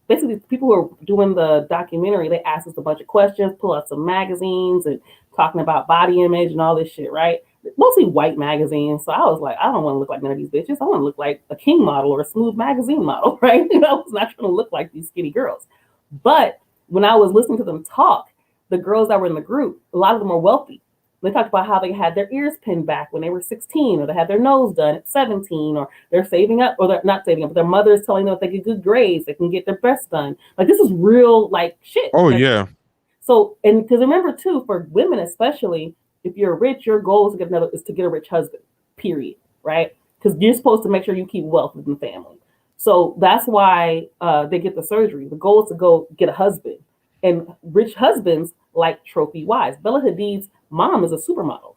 basically the people who are doing the documentary, they asked us a bunch of questions, pull out some magazines, and talking about body image and all this shit, right? Mostly white magazines. So I was like, I don't want to look like none of these bitches. I want to look like a King model or a Smooth magazine model, right? I was not trying to look like these skinny girls. But when I was listening to them talk, the girls that were in the group, a lot of them were wealthy. They talked about how they had their ears pinned back when they were 16, or they had their nose done at 17, or they're saving up, or they're not saving up, but their mother is telling them if they get good grades, they can get their breasts done. Like, this is real, like, shit. Oh Like, yeah. so, and because remember too, for women especially, if you're rich, your goal is to get a rich husband. Period. Right? Because you're supposed to make sure you keep wealth within the family. So that's why they get the surgery. The goal is to go get a husband, and rich husbands like trophy wives. Bella Hadid's mom is a supermodel.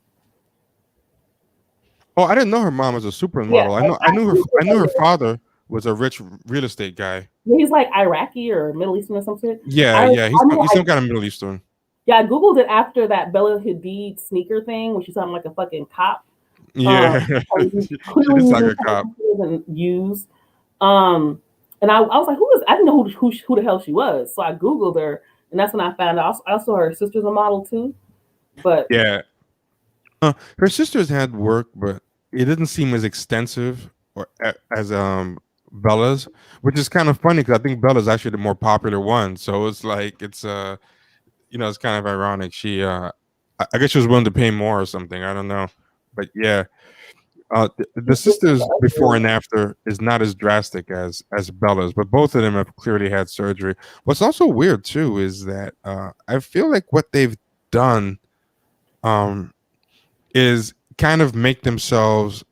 Oh, I didn't know her mom was a Yeah, supermodel. I knew her father was a rich real estate guy. he's like Iraqi or Middle Eastern or something. Yeah, I yeah. He's remember he's some kind of Middle Eastern. yeah, I googled it after that Bella Hadid sneaker thing when she sounded like a fucking cop. Um, Yeah. She clearly did sound using like a cop. and used. Um, and I was like, who is? I didn't know who the hell she was, so I googled her, and that's when I found out. I saw her sister's a model too, but Yeah. Her sisters had work, but it didn't seem as extensive or as Bella's, which is kind of funny because I think Bella's actually the more popular one. So it's like it's kind of ironic. She I guess she was willing to pay more or something. I don't know, but yeah. The sisters before and after is not as drastic as Bella's, but both of them have clearly had surgery. What's also weird too is that I feel like what they've done um, is kind of make themselves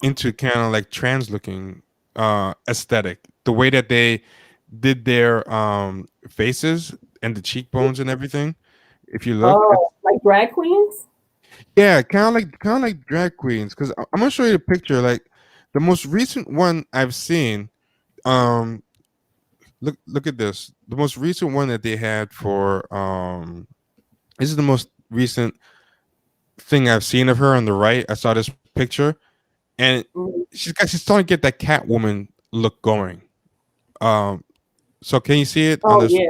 into kind of like trans looking aesthetic. The way that they did their faces and the cheekbones and everything. If you look, like drag queens. yeah, kind of like drag queens. Because I'm gonna show you a picture. Like the most recent one I've seen. Um, look at this. The most recent one that they had for this is the most recent thing I've seen of her on the right. I saw this picture, and Mhm. she's starting to get that Catwoman look going. Um, so can you see it on Oh this yeah.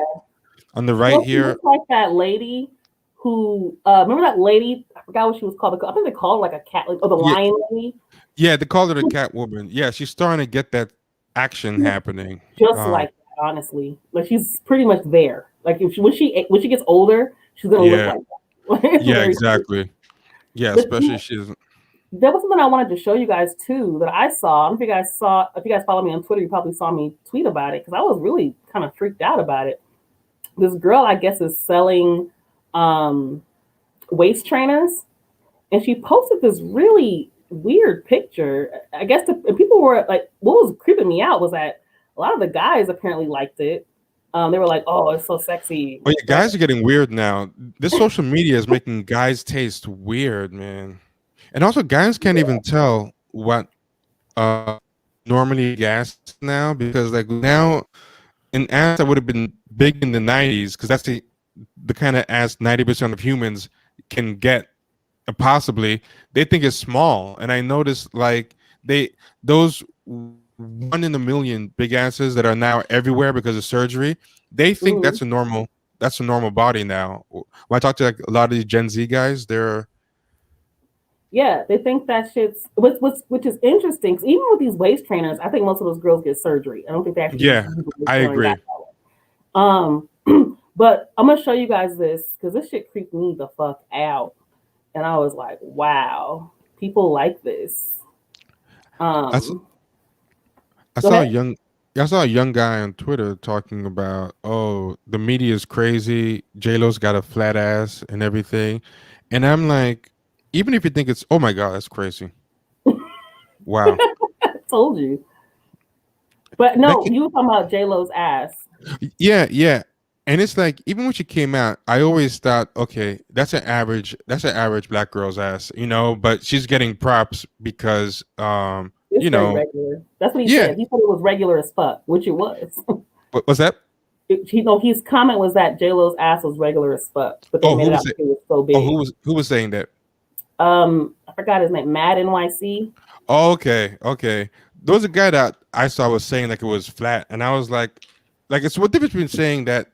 on the right Well, she here? looks like that lady who remember that lady? I forgot what she was called. I think they called her like a cat, like, or the Yeah, lion lady. yeah, they called it a Catwoman. Yeah, she's starting to get that action happening. Just Um, like that, honestly. Like she's pretty much there. Like if when she gets older, she's gonna look yeah, like that. yeah, Very. exactly. Yeah, But especially she's. there was something I wanted to show you guys too that I saw. I don't know if you guys saw. If you guys follow me on Twitter, you probably saw me tweet about it because I was really kind of freaked out about it. This girl, I guess, is selling um, waist trainers, and she posted this really weird picture. I guess and people were like, what was creeping me out was that a lot of the guys apparently liked it. They were like, "Oh, it's so sexy," Oh yeah, right? guys are getting weird now. This social media is making guys taste weird, man. And also, guys can't even tell what normally gas now, because like now an ass that would have been big in the 90s, because that's the kind of ass 90% of humans can get, possibly, they think it's small. And I noticed like those 1 in a million big asses that are now everywhere because of surgery, they think Mhm. that's a normal body now. When I talk to like a lot of these Gen Z guys, they're Yeah, they think that shit's which is interesting. 'Cause even with these waist trainers, I think most of those girls get surgery. I don't think they actually yeah, use the waist I trainer agree. that way. But I'm gonna show you guys this because this shit creeped me the fuck out, and I was like, wow, people like this. I, s- Um, I Go saw a ahead. young I saw a young guy on Twitter talking about, oh, the media is crazy. J Lo's got a flat ass and everything, and I'm like, even if you think it's, oh my god, that's crazy. Wow. I told you. But That no, you were talking about J Lo's ass. Yeah, yeah. And it's like, even when she came out, I always thought, okay, that's an average black girl's ass, but she's getting props because It's straight regular. That's what he yeah, said. He said it was regular as fuck, which it was. what was that? His comment was that J Lo's ass was regular as fuck, but they Oh, made it out like it was so oh, big. who was saying that? I forgot his name. Mad NYC. Oh, okay, okay. There was a guy that I saw was saying like it was flat, and I was like it's what difference between saying that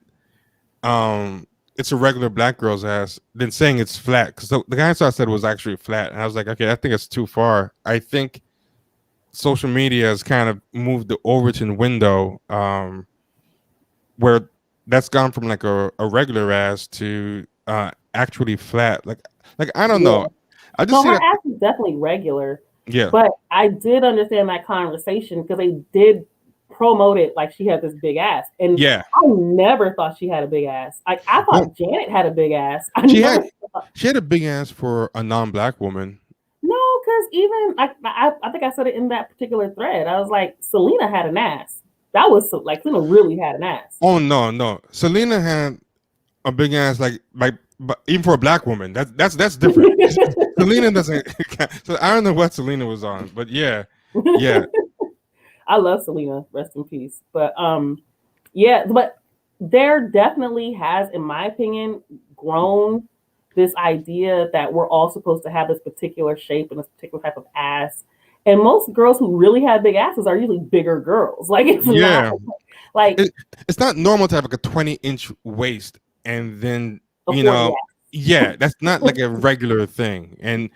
it's a regular black girl's ass than saying it's flat, because the guy I saw said it was actually flat, and I was like, okay, I think it's too far. I think social media has kind of moved the Overton window, where that's gone from like a regular ass to actually flat. Like I don't Yeah. know. I just No, see her that. ass is definitely regular. Yeah, But I did understand that conversation because they did promote it like she had this big ass. And yeah. I never thought she had a big ass. Like I Well, thought Janet had a big ass. I she had never thought. she had a big ass for a non-black woman. No, because even I think I said it in that particular thread. I was like, Selena had an ass. That was like Selena really had an ass. Oh no, no. Selena had a big ass, but even for a black woman, that's different. Selena doesn't. So I don't know what Selena was on, but yeah, yeah, I love Selena, rest in peace. But yeah, but there definitely has, in my opinion, grown this idea that we're all supposed to have this particular shape and this particular type of ass. And most girls who really have big asses are usually bigger girls. Like it's not yeah. like It, it's not normal to have like a 20-inch waist, and then a 40 ass. yeah, that's not like a regular thing. And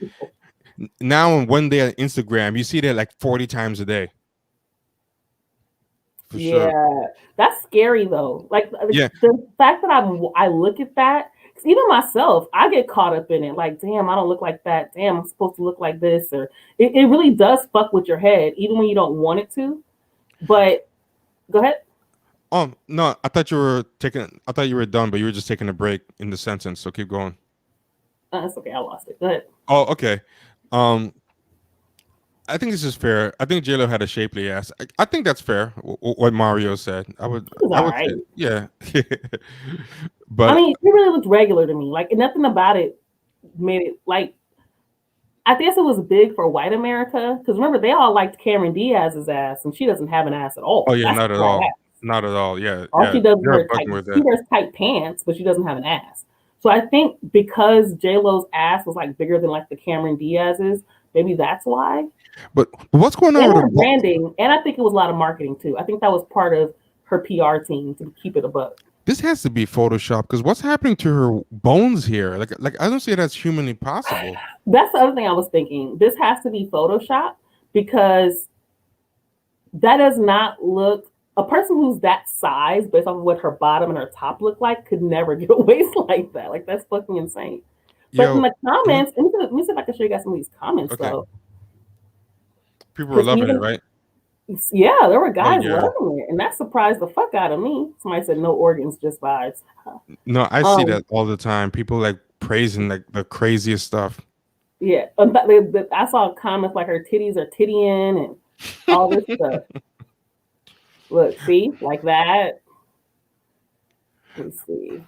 now on one day on Instagram, you see that like 40 times a day for sure. Yeah, that's scary though. Like Yeah, the fact that I look at that, because even myself, I get caught up in it. Like, damn, I don't look like that. Damn, I'm supposed to look like this, or it really does fuck with your head, even when you don't want it to. But go ahead. no, I thought you were done, but you were just taking a break in the sentence. So keep going. It's okay, I lost it. Go ahead. Oh, okay. Um, I think this is fair. I think JLo had a shapely ass. I think that's fair. What Mario said. It's I all would right. say, yeah. I But mean, it really looked regular to me. Like nothing about it made it like. I guess it was big for white America because remember they all liked Cameron Diaz's ass, and she doesn't have an ass at oh all. yeah, That's not at flat all. ass. Not at all. Yeah, All yeah. she does is They're wear bugging with she that. wears tight pants, but she doesn't have an ass. So I think because J Lo's ass was like bigger than like the Cameron Diaz's, maybe that's why. But what's going on And with her branding, and I think it was a lot of marketing too. I think that was part of her PR team to keep it a buck. this has to be Photoshop, because what's happening to her bones here? Like I don't see it as humanly possible. That's the other thing I was thinking. This has to be Photoshop because that does not look a person who's that size based off of what her bottom and her top look like could never get a waist like that. Like that's fucking insane. But in Yo, the mhm, comments, let me see if I can show you guys some of these comments okay. though. People are Because loving it, even right? yeah, there were Oh guys yeah. loving it, and that surprised the fuck out of me. Somebody said no organs, just vibes. No, I see Um, that all the time. People like praising like the craziest stuff. yeah, I saw comments like her titties are tittying and all this stuff. Look, see, like that. Let's see.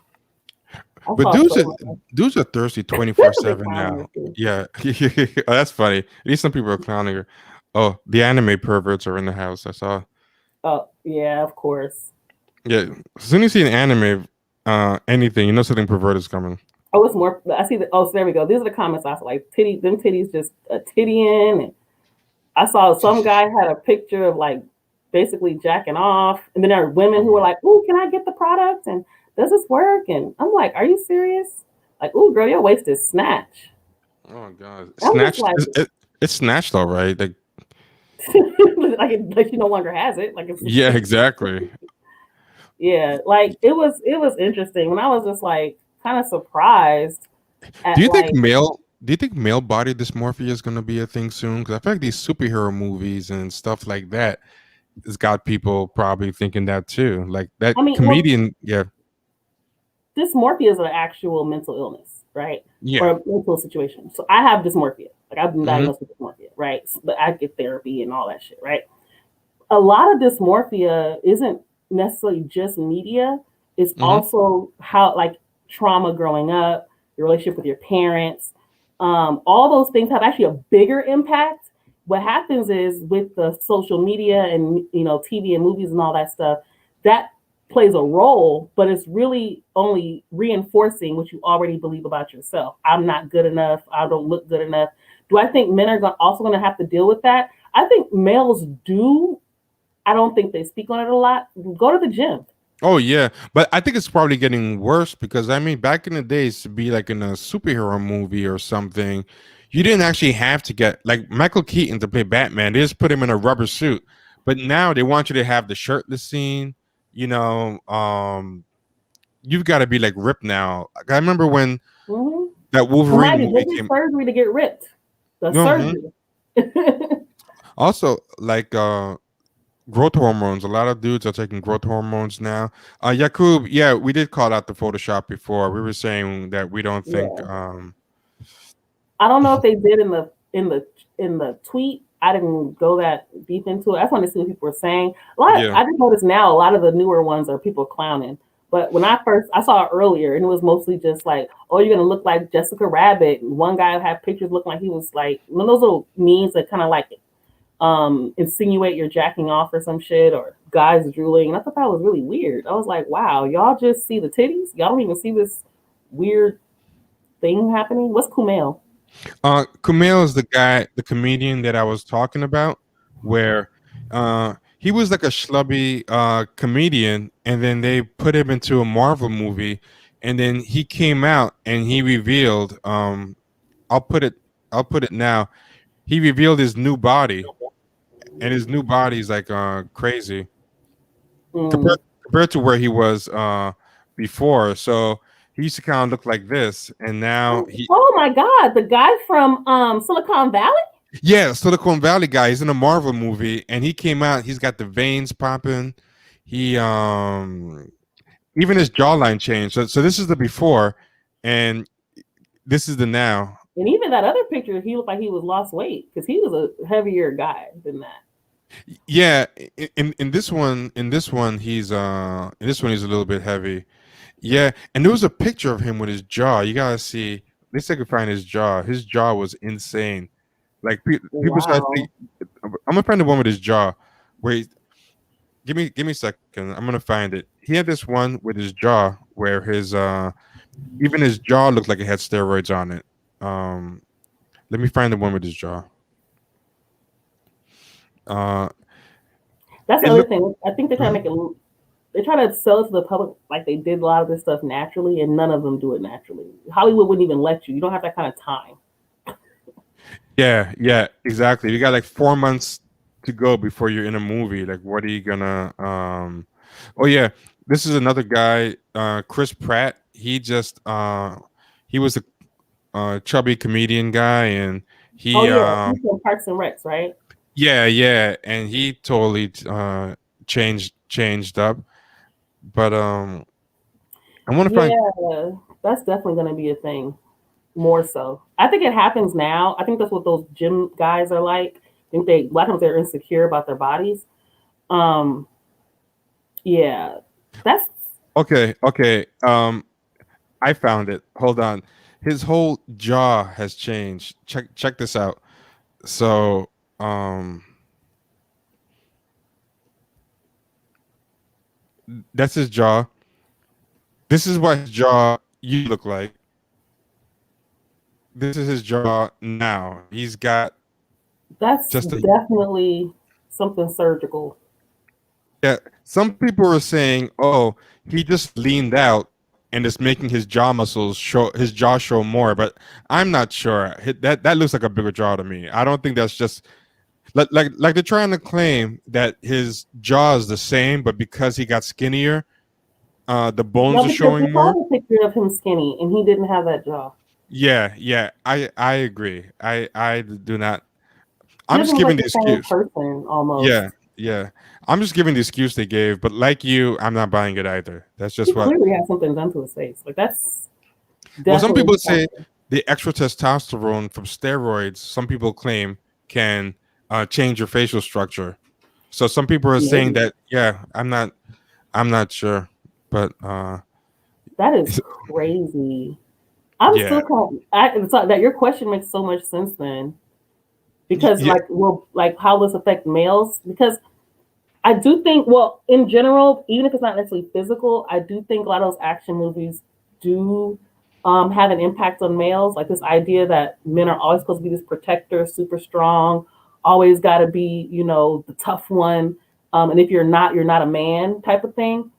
I But saw so much. dudes are thirsty That's what they 24/7 clowning her now. too. Yeah. Oh, that's funny. At least some people are clowning her. Oh, the anime perverts are in the house. I saw. Oh yeah, of course. Yeah, as soon as you see an anime, anything, you know something perverted is coming. Oh, it's more. I see the. Oh, so there we go. These are the comments. I saw like titty. Them titties just a titty in. And I saw some guy had a picture of like basically jacking off, and then there are women who were like, "Ooh, can I get the product? And does this work?" And I'm like, "Are you serious? Like, ooh, girl, your waist is snatch." Oh my god, I'm just snatched. like, It's snatched, all right. Like, like she no longer has it. Like it's yeah, exactly. yeah. Like it was interesting when I was just like kind of surprised Do at you think like. male? Do you think male body dysmorphia is going to be a thing soon? Because I feel like these superhero movies and stuff like that has got people probably thinking that too. Like that I mean, well, comedian. Yeah, dysmorphia is an actual mental illness, right? Or yeah. a mental situation. So I have dysmorphia. Like I've been Hmm. diagnosed with dysmorphia, right? But I get therapy and all that shit, right? A lot of dysmorphia isn't necessarily just media. It's Hmm. also how like trauma growing up, your relationship with your parents, all those things have actually a bigger impact. What happens is with the social media and TV and movies and all that stuff, that plays a role, but it's really only reinforcing what you already believe about yourself. I'm not good enough. I don't look good enough. Do I think men are also going to have to deal with that? I think males do. I don't think they speak on it a lot. Go to the gym. Oh yeah, but I think it's probably getting worse because I mean, back in the days, to be like in a superhero movie or something, you didn't actually have to get like Michael Keaton to play Batman. They just put him in a rubber suit. But now they want you to have the shirtless scene. You know, you've got to be like ripped now. Like, I remember when Mm-hmm. that And Wolverine mind you, they movie get came. surgery to get ripped. The Hmm. surgery. Also, like growth hormones. A lot of dudes are taking growth hormones now. Yakub, yeah, we did call out the Photoshop before. We were saying that we don't think. Yeah. I don't know if they did in the tweet. I didn't go that deep into it. I just wanted to see what people were saying. Yeah. I just noticed now a lot of the newer ones are people clowning. But when I saw it earlier, and it was mostly just like, "Oh, you're gonna look like Jessica Rabbit." And one guy had pictures looking like he was like one of those little memes that kind of like insinuate you're jacking off or some shit, or guys drooling. And I thought that was really weird. I was like, wow, y'all just see the titties? Y'all don't even see this weird thing happening? What's Kumail? Kumail is the guy, the comedian that I was talking about, where he was like a schlubby comedian, and then they put him into a Marvel movie, and then he came out and he revealed, I'll put it, I'll put it now. He revealed his new body, and his new body is like crazy Mm. compared compared to where he was before. So he used to kind of look like this, and now he Oh my God, the guy from Silicon Valley? yeah, Silicon Valley guy. He's in a Marvel movie, and he came out. He's got the veins popping. He even his jawline changed. So this is the before, and this is the now. And even that other picture, he looked like he was lost weight because he was a heavier guy than that. Yeah, in this one he's a little bit heavy. Yeah, and there was a picture of him with his jaw. You gotta see. At least I could find his jaw. His jaw was insane. Like people started Wow. thinking, I'm gonna find the one with his jaw. Where give me a second. I'm gonna find it. He had this one with his jaw where his even his jaw looked like it had steroids on it. Um, let me find the one with his jaw. Uh, That's the it other looked. thing. I think they're trying to Mhm. make it. They try to sell it to the public like they did a lot of this stuff naturally, and none of them do it naturally. Hollywood wouldn't even let you. You don't have that kind of time. Yeah, yeah, exactly. You got like 4 months to go before you're in a movie. Like, what are you gonna? Oh yeah, this is another guy, Chris Pratt. He was a chubby comedian guy, and Oh he yeah, he's from Parks and Recs, right? yeah, yeah, and he totally changed up. But I want to find. Yeah, that's definitely going to be a thing. More so, I think it happens now. I think that's what those gym guys are like. I think a lot of times they're insecure about their bodies. Um, yeah, that's Okay, okay. I found it. Hold on. His whole jaw has changed. Check this out. So um that's his jaw. This is what his jaw used to look like. This is his jaw now. He's got That's just a definitely something surgical. yeah. Some people are saying, "Oh, he just leaned out and is making his jaw muscles show his jaw show more." But I'm not sure. That looks like a bigger jaw to me. I don't think that's just like they're trying to claim that his jaw is the same, but because he got skinnier, the bones No, are because we showing saw more. the picture of him skinny, and he didn't have that jaw. Yeah, yeah. I agree. I do not. He I'm doesn't just look giving like the the same excuse. person almost. Yeah, yeah. I'm just giving the excuse they gave, but like you, I'm not buying it either. That's He just what. clearly has something done to his face. Like that's Well, some definitely people say something. the extra testosterone from steroids. Some people claim can change your facial structure. So some people are saying Maybe that. Yeah, I'm not sure, but that is crazy. I'm yeah, still kind of, it's like that your question makes so much sense then. Because yeah, like well like how this affect males? Because I do think well in general, even if it's not necessarily physical, I do think a lot of those action movies do have an impact on males. Like this idea that men are always supposed to be this protector, super strong, always got to be the tough one. And if you're not a man type of thing.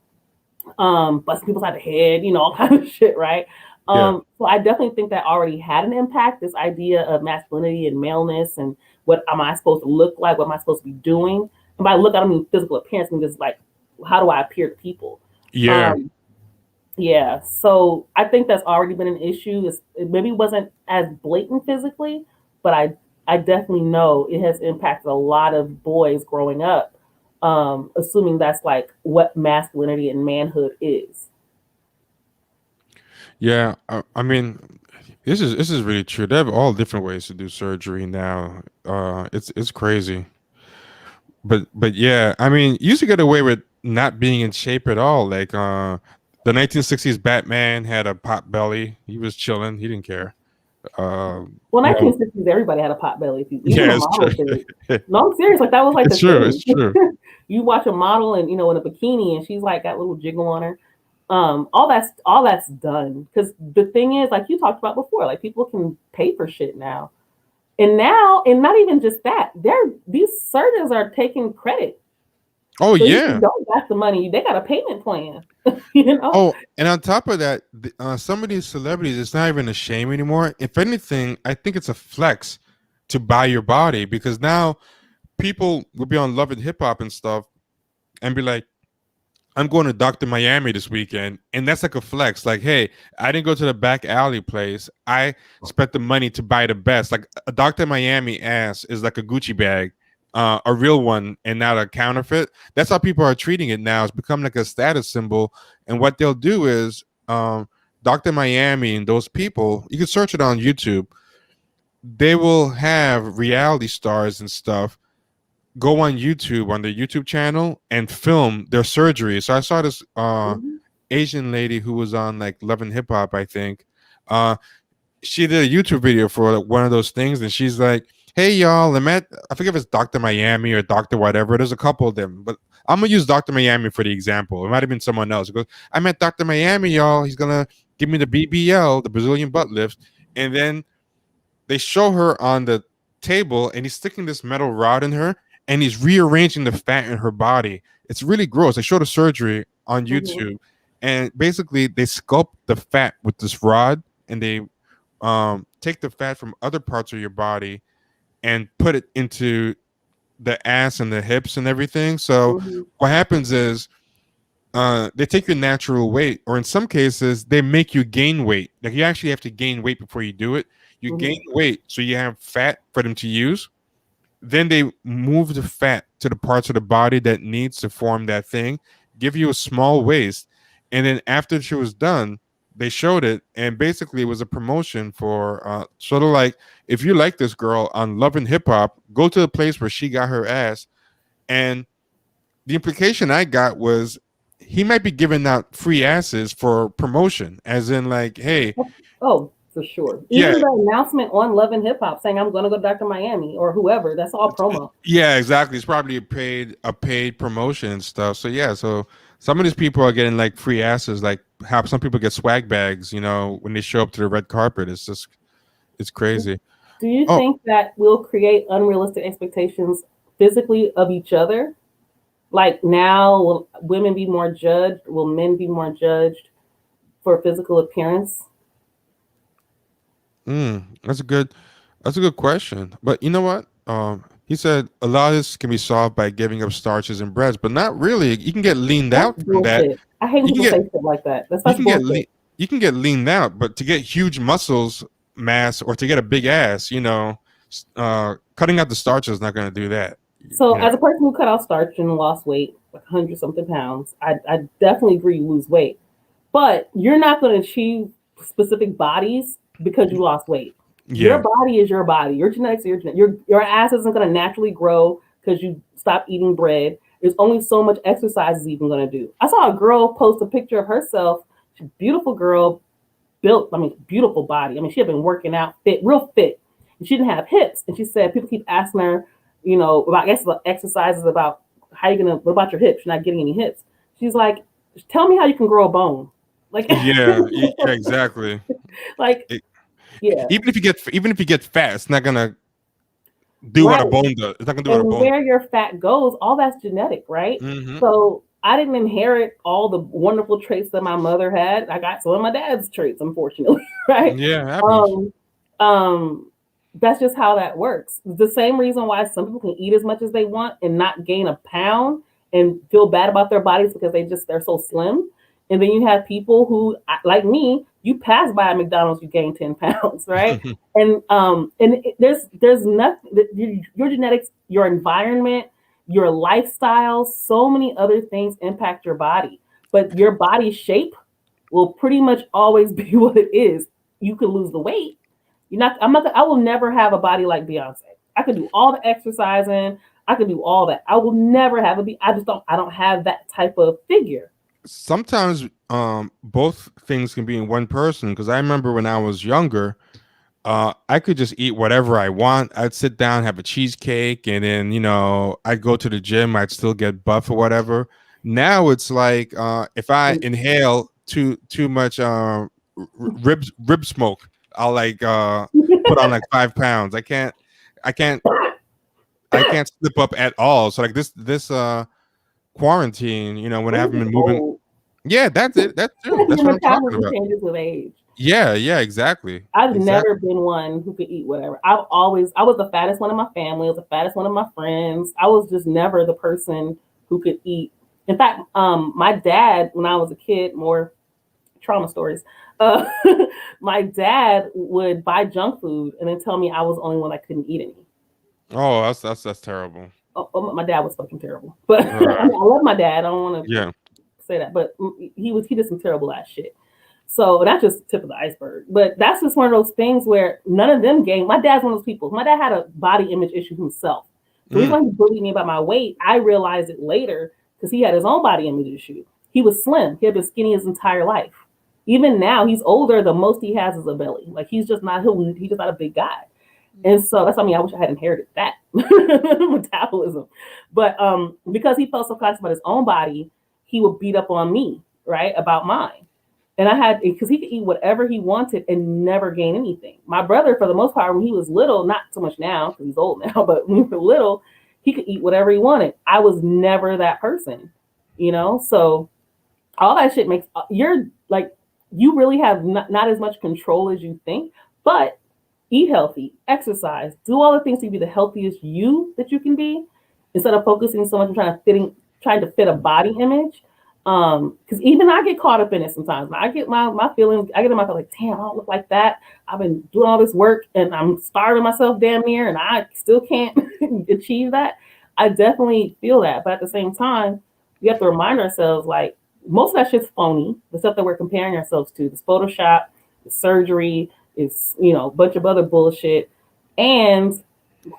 Busting people side the head, all kind of shit, right? yeah, So I definitely think that already had an impact. This idea of masculinity and maleness and what am I supposed to look like? What am I supposed to be doing? And by look, I don't mean physical appearance. I mean just like how do I appear to people? yeah, Um, yeah. So I think that's already been an issue. It maybe wasn't as blatant physically, but I definitely know it has impacted a lot of boys growing up, assuming that's like what masculinity and manhood is. yeah. I mean, this is really true. They have all different ways to do surgery now. It's crazy. But yeah, I mean, you used to get away with not being in shape at all. Like the 1960s Batman had a pot belly. He was chilling. He didn't care. Uh, Well, you know, 1960s, everybody had a pot belly. If you, even yeah, the it's true. models did. No, I'm serious. Like that was like It's the true. thing. It's true. You watch a model and in a bikini, and she's like got a little jiggle on her. All that's done. Because the thing is, like you talked about before, like people can pay for shit now, and not even just that. These surgeons are taking credit. Oh So if you yeah. don't got the money, they got a payment plan. you know. Oh, and on top of that, some of these celebrities, it's not even a shame anymore. If anything, I think it's a flex to buy your body because now people will be on Love and Hip Hop and stuff and be like, I'm going to Dr. Miami this weekend. And that's like a flex. Like, hey, I didn't go to the back alley place. I spent the money to buy the best. Like a Dr. Miami ass is like a Gucci bag, a real one and not a counterfeit. That's how people are treating it now. It's become like a status symbol. And what they'll do is Dr. Miami and those people, you can search it on YouTube. They will have reality stars and stuff go on YouTube on their YouTube channel and film their surgery. So I saw this Mhm. Asian lady who was on like Love and Hip Hop, I think. Uh, she did a YouTube video for like, one of those things, and she's like, "Hey y'all, I forget if it's Doctor Miami or Doctor whatever. There's a couple of them, but I'm gonna use Doctor Miami for the example. It might have been someone else. It goes, I met Doctor Miami, y'all. He's gonna give me the BBL, the Brazilian butt lift, and then they show her on the table and he's sticking this metal rod in her and he's rearranging the fat in her body. It's really gross. They showed a surgery on Mhm. YouTube and basically they sculpt the fat with this rod and they take the fat from other parts of your body and put it into the ass and the hips and everything. So Mhm. what happens is they take your natural weight, or in some cases, they make you gain weight. Like you actually have to gain weight before you do it. You gain Mhm. weight, so you have fat for them to use. Then they move the fat to the parts of the body that needs to form that thing, give you a small waist, and then after she was done, they showed it, and basically it was a promotion for sort of like if you like this girl on Love and Hip Hop, go to the place where she got her ass, and the implication I got was he might be giving out free asses for promotion, as in like, hey, Oh, for sure. Yeah, Even the announcement on Love and Hip Hop saying I'm going to go back to Miami or whoever, that's all promo. yeah, exactly. It's probably a paid promotion and stuff. So yeah, so some of these people are getting like free asses, like how some people get swag bags, you know, when they show up to the red carpet. It's crazy. Do you Oh, think that will create unrealistic expectations physically of each other? Like now, will women be more judged? Will men be more judged for physical appearance? that's a good question. But you know what? He said a lot of this can be solved by giving up starches and breads, but not really. You can get leaned That's out from that. bullshit. I hate when You can people get say shit like that. That's you such can get bullshit. you can get leaned out, but to get huge muscles mass or to get a big ass, you know, cutting out the starch is not going to do that. So, You know, as a person who cut off starch and lost weight, like 100 something pounds, I definitely agree you lose weight. But you're not going to achieve specific bodies because you lost weight. Your yeah, body is your body. Your genetics are your genetics. Your ass isn't going to naturally grow because you stop eating bread. There's only so much exercise is even going to do. I saw a girl post a picture of herself. She's a beautiful girl, built, I mean, beautiful body. I mean, she had been working out, fit, real fit. And she didn't have hips. And she said people keep asking her, you know, about exercises, about how you gonna, what about your hips? You're not getting any hips. She's like, tell me how you can grow a bone. Like, yeah, exactly. like, It, yeah, even if you get fat, it's not gonna do what right. a bone does. It's not gonna do what a And bone. where your fat goes, all that's genetic, right? Mm-hmm. So I didn't inherit all the wonderful traits that my mother had. I got some of my dad's traits, unfortunately, right? Yeah, it happens. Um, um, that's just how that works. The same reason why some people can eat as much as they want and not gain a pound and feel bad about their bodies because they're so slim. And then you have people who, like me, you pass by a McDonald's, you gain 10 pounds, right? There's nothing. Your genetics, your environment, your lifestyle, so many other things impact your body. But your body shape will pretty much always be what it is. You can lose the weight. You're not. I'm not. I will never have a body like Beyonce. I could do all the exercising. I could do all that. I will never have a. I just don't. I don't have that type of figure. Sometimes both things can be in one person because I remember when I was younger, I could just eat whatever I want. I'd sit down, have a cheesecake, and then you know I'd go to the gym. I'd still get buff or whatever. Now it's like if I inhale too much rib smoke, I'll like put on like 5 pounds. I can't I can't slip up at all. So like this quarantine, you know, when I haven't been moving. Old. Yeah, that's it. That's true. That's Your what I'm talking metabolism about. changes with age. Yeah, exactly. I've never Exactly. been one who could eat whatever. I was the fattest one in my family. I was the fattest one of my friends. I was just never the person who could eat. In fact, my dad, when I was a kid, more trauma stories. Uh, my dad would buy junk food and then tell me I was the only one that couldn't eat any. Oh, that's terrible. My dad was fucking terrible, but All I, right. mean, I love my dad. I don't want to Yeah. say that, but he did some terrible ass shit. So that's just the tip of the iceberg. But that's just one of those things where none of them gained. My dad's one of those people. My dad had a body image issue himself. The reason Mm. why he bullied me about my weight, I realized it later because he had his own body image issue. He was slim. He had been skinny his entire life. Even now, he's older. The most he has is a belly. Like he's just not he's just not a big guy. And so that's, I mean, I wish I had inherited that metabolism. But because he felt subconscious about his own body, he would beat up on me, right, about mine. And I had, because he could eat whatever he wanted and never gain anything. My brother, for the most part, when he was little, not so much now because he's old now, but when he was little, he could eat whatever he wanted. I was never that person, you know? So all that shit makes, you're like, you really have not as much control as you think, but eat healthy, exercise, do all the things to be the healthiest you that you can be instead of focusing so much on trying to fit a body image. Because even I get caught up in it sometimes. I get my feelings, I get in my feelings like, damn, I don't look like that. I've been doing all this work and I'm starving myself damn near and I still can't achieve that. I definitely feel that. But at the same time, we have to remind ourselves like most of that shit's phony. The stuff that we're comparing ourselves to, this Photoshop, the surgery, is, you know, a bunch of other bullshit. And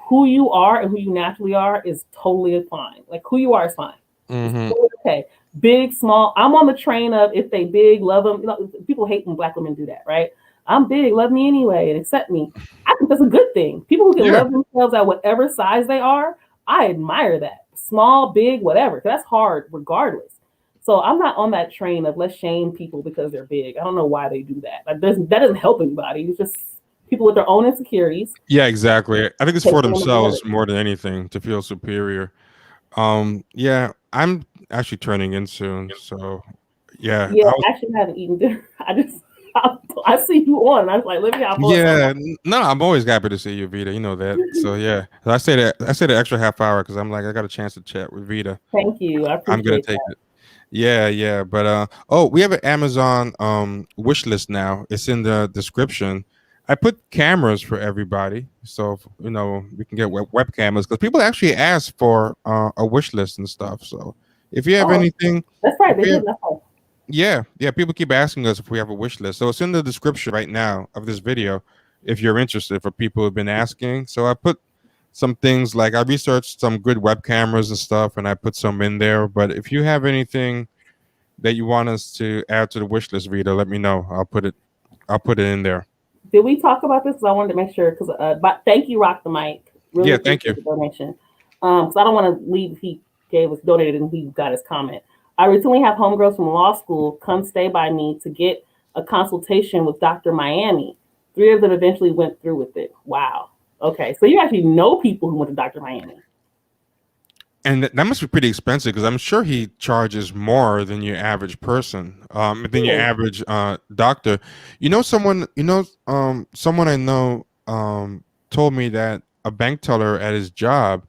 who you are and who you naturally are is totally fine. Like who you are is fine. It's Mm-hmm. totally okay. Big, small. I'm on the train of if they big, love them. You know, people hate when black women do that, right? I'm big, love me anyway, and accept me. I think that's a good thing. People who can Yeah. love themselves at whatever size they are, I admire that. Small, big, whatever. That's hard regardless. So I'm not on that train of let's shame people because they're big. I don't know why they do that. That doesn't help anybody. It's just people with their own insecurities. Yeah, exactly. I think it's for Taking them together. themselves more than anything to feel superior. Yeah, I'm actually turning in soon, so yeah, Yeah, I actually haven't eaten dinner. I see you on, and I was like, let me hop on. yeah. No, I'm always happy to see you, Vita. You know that. So yeah, I say the extra half hour because I'm like I got a chance to chat with Vita. Thank you. I I'm gonna appreciate take that. it. Yeah, yeah. But oh, we have an Amazon wish list now. It's in the description. I put cameras for everybody, so you know we can get web cameras because people actually ask for a wish list and stuff. So if you have Oh, anything, that's right. if They you have, did. That's right. yeah, yeah, people keep asking us if we have a wish list. So it's in the description right now of this video if you're interested for people who've been asking. So I put some things like I researched some good web cameras and stuff and I put some in there. But if you have anything that you want us to add to the wish list, Vita, let me know. I'll put it in there. Did we talk about this? Because I wanted to make sure. Because, but thank you, Rock the Mic. Really Yeah, thank appreciate you. the donation. Because I don't want to leave. He gave us donated and he got his comment. I recently have homegirls from law school come stay by me to get a consultation with Dr. Miami. 3 of them eventually went through with it. Wow. Okay, so you actually know people who went to Dr. Miami. And that must be pretty expensive because I'm sure he charges more than your average person, than your Yeah. average doctor. You know, someone I know told me that a bank teller at his job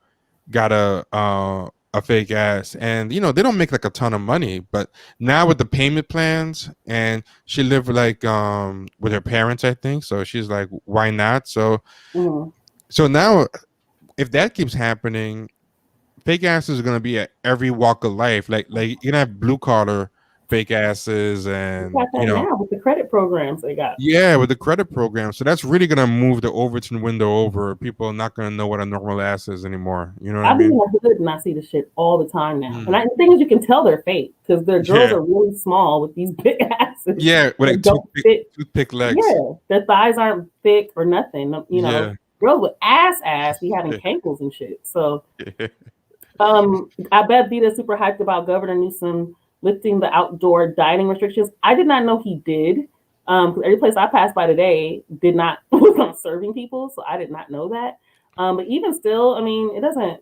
got a fake ass, and you know they don't make like a ton of money, but now with the payment plans, and she lived like with her parents, I think. So she's like, why not? So Mhm. so now if that keeps happening fake asses are gonna be at every walk of life. Like you're gonna have blue collar fake asses, You and got that now with the credit programs they got. yeah, with the credit program. So that's really gonna move the Overton window over. People are not gonna know what a normal ass is anymore. You know what I I be in mean? the hood and I see the shit all the time now. And Mm. the thing is, you can tell they're fake because their girls Yeah, are really small with these big asses yeah, with that like don't fit. toothpick legs. Yeah, their thighs aren't thick or nothing. You know, Yeah. girls with ass be having cankles and shit. So, I bet Vita's super hyped about Governor Newsom lifting the outdoor dining restrictions. I did not know he did. Because every place I passed by today did not was not serving people, so I did not know that. But even still, I mean, it doesn't.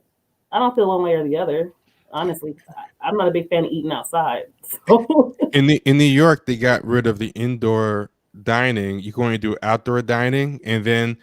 I don't feel one way or the other. Honestly, I'm not a big fan of eating outside. So In New York, they got rid of the indoor dining. You can only do outdoor dining, and then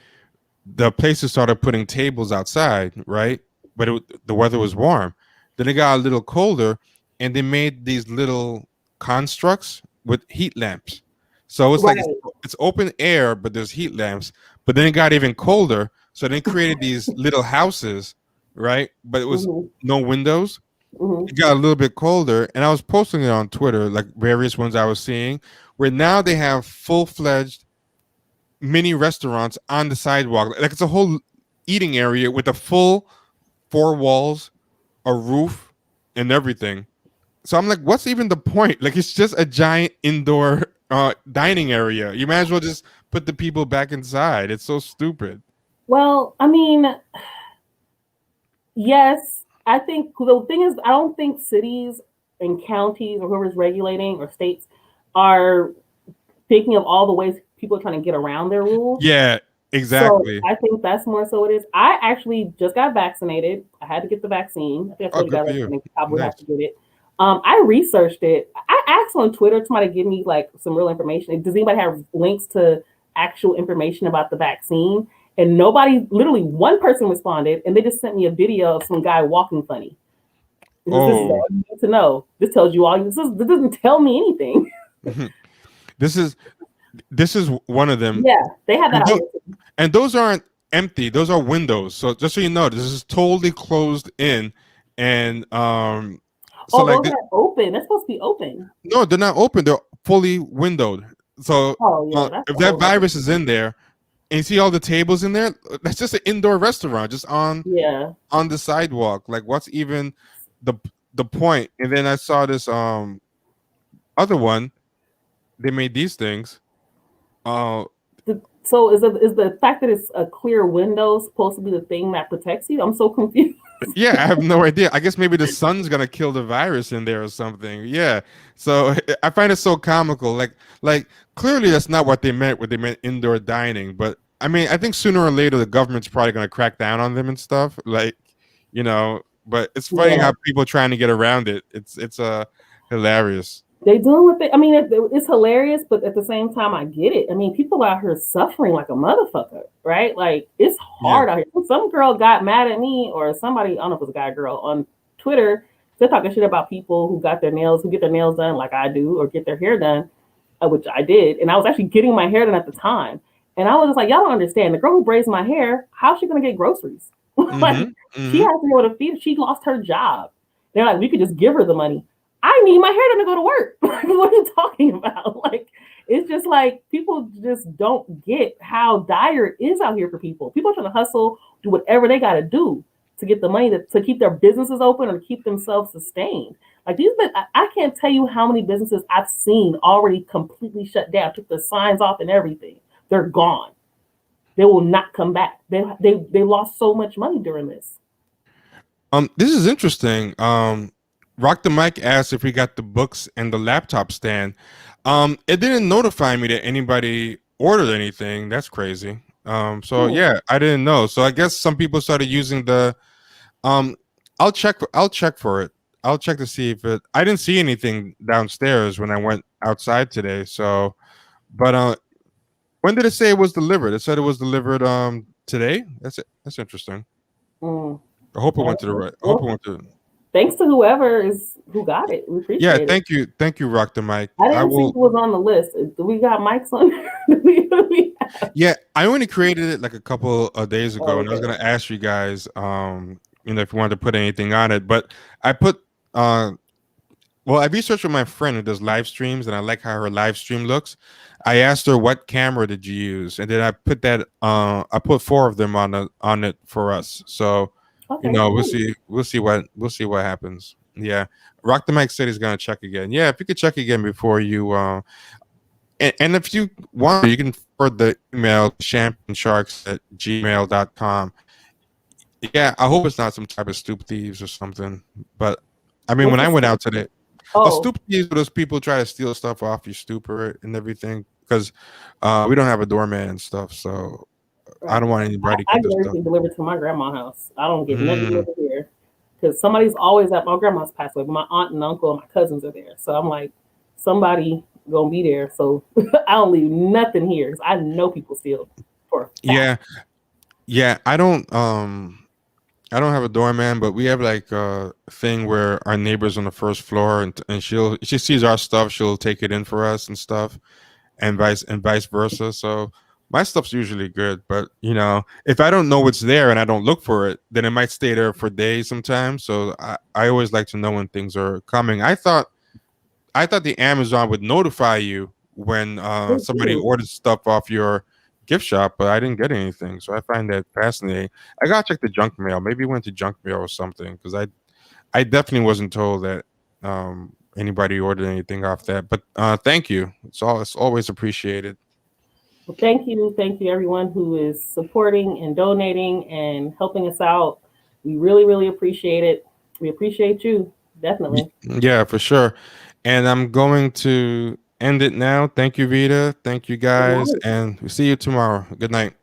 the places started putting tables outside, right? But the weather was warm. Then it got a little colder, and they made these little constructs with heat lamps. So it's like right. it's open air, but there's heat lamps. But then it got even colder, so they created these little houses, right? But it was Hmm. no windows. Hmm. It got a little bit colder, and I was posting it on Twitter, like various ones I was seeing, where now they have full fledged mini restaurants on the sidewalk. Like it's a whole eating area with a full 4 walls, a roof, and everything. So I'm like, what's even the point? Like it's just a giant indoor dining area. You might as well just put the people back inside. It's so stupid. Well, I mean, yes, I think the thing is, I don't think cities and counties or whoever's regulating or states are thinking of all the ways people are trying to get around their rules. Yeah, So exactly. I think that's more so it is. I actually just got vaccinated. I had to get the vaccine. I think I Oh, told you good guys for I you. probably Nice. have to get it. I researched it. I asked on Twitter to somebody to give me like some real information. Does anybody have links to actual information about the vaccine? And nobody, literally one person responded, and they just sent me a video of some guy walking funny. This is Oh, all you need to know. This tells you all. This doesn't tell me anything. this is this is one of them. Yeah, they have that And, out tho- here. and those aren't empty. Those are windows. So just so you know, this is totally closed in, and so Oh, like those are open. They're supposed to be open. no, they're not open. They're fully windowed. So Oh yeah, that's if a that whole other virus is thing. in there, and you see all the tables in there, that's just an indoor restaurant, just Yeah. on the sidewalk. Like, what's even the the point? And then I saw this other one. They made these things. So is the fact that it's a clear window supposed to be the thing that protects you? I'm so confused. Yeah, I have no idea. I guess maybe the sun's gonna kill the virus in there or something. Yeah. So I find it so comical. Like clearly that's not what they meant when they meant indoor dining. But I mean, I think sooner or later the government's probably gonna crack down on them and stuff. Like, but it's funny Yeah. how people trying to get around it. It's hilarious. They doing what they. I mean, it's hilarious, but at the same time, I get it. I mean, people out here suffering like a motherfucker, right? Like it's Yeah. hard out here. Some girl got mad at me, or somebody, I don't know if it was a guy or girl, on Twitter. They're talking shit about people who get their nails done like I do, or get their hair done, which I did, and I was actually getting my hair done at the time, and I was just like, y'all don't understand. The girl who braids my hair, how's she gonna get groceries? Like she has to be able to feed. She lost her job. They're like, we could just give her the money. I need my hair done to go to work. What are you talking about? Like, it's just like people just don't get how dire it is out here for people. People are trying to hustle, do whatever they got to do to get the money to keep their businesses open or to keep themselves sustained. Like I can't tell you how many businesses I've seen already completely shut down, took the signs off and everything. They're gone. They will not come back. They lost so much money during this. This is interesting. Rock the Mic asked if we got the books and the laptop stand. It didn't notify me that anybody ordered anything. That's crazy. So yeah, I didn't know. So I guess some people started using the. I'll check for it. I'll check to see if it. I didn't see anything downstairs when I went outside today. So, but when did it say it was delivered? It said it was delivered today. That's interesting. I hope it went to the right. I hope it went to. Thanks to who got it. We appreciate it. Yeah, thank you, Rock the Mic. I didn't see who was on the list. Do we got mics on there? Yeah, I only created it like a couple of days ago, and I was gonna ask you guys, if you wanted to put anything on it, but I put, well, I researched with my friend who does live streams, and I like how her live stream looks. I asked her what camera did you use, and then I put that, I put 4 of them on it for us. So. Okay, we'll see what happens. Yeah, Rock the Mic said he's gonna check again. Yeah, if you could check again before you and if you want, you can forward the email championsharks@gmail.com. Yeah, I hope it's not some type of stoop thieves or something. But I mean, when I went out today, stoop thieves are those people try to steal stuff off your stupor and everything because we don't have a doorman and stuff, so. Right. I don't want anybody. I get everything delivered to my grandma's house. I don't get nothing delivered here because somebody's always at my grandma's passed away. But my aunt and uncle and my cousins are there, so I'm like, somebody gonna be there. So I don't leave nothing here because I know people steal. Yeah. I don't have a doorman, but we have like a thing where our neighbor's on the first floor, and she sees our stuff, she'll take it in for us and stuff, and vice versa. So. My stuff's usually good, but if I don't know what's there and I don't look for it, then it might stay there for days sometimes. So I always like to know when things are coming. I thought the Amazon would notify you when somebody orders stuff off your gift shop, but I didn't get anything. So I find that fascinating. I gotta check the junk mail. Maybe it went to junk mail or something because I definitely wasn't told that anybody ordered anything off that. But thank you. It's always appreciated. Well, thank you everyone who is supporting and donating and helping us out. We really, really appreciate it. We appreciate you, definitely. Yeah, for sure. And I'm going to end it now. Thank you, Vita. Thank you, guys. And we'll see you tomorrow. Good night.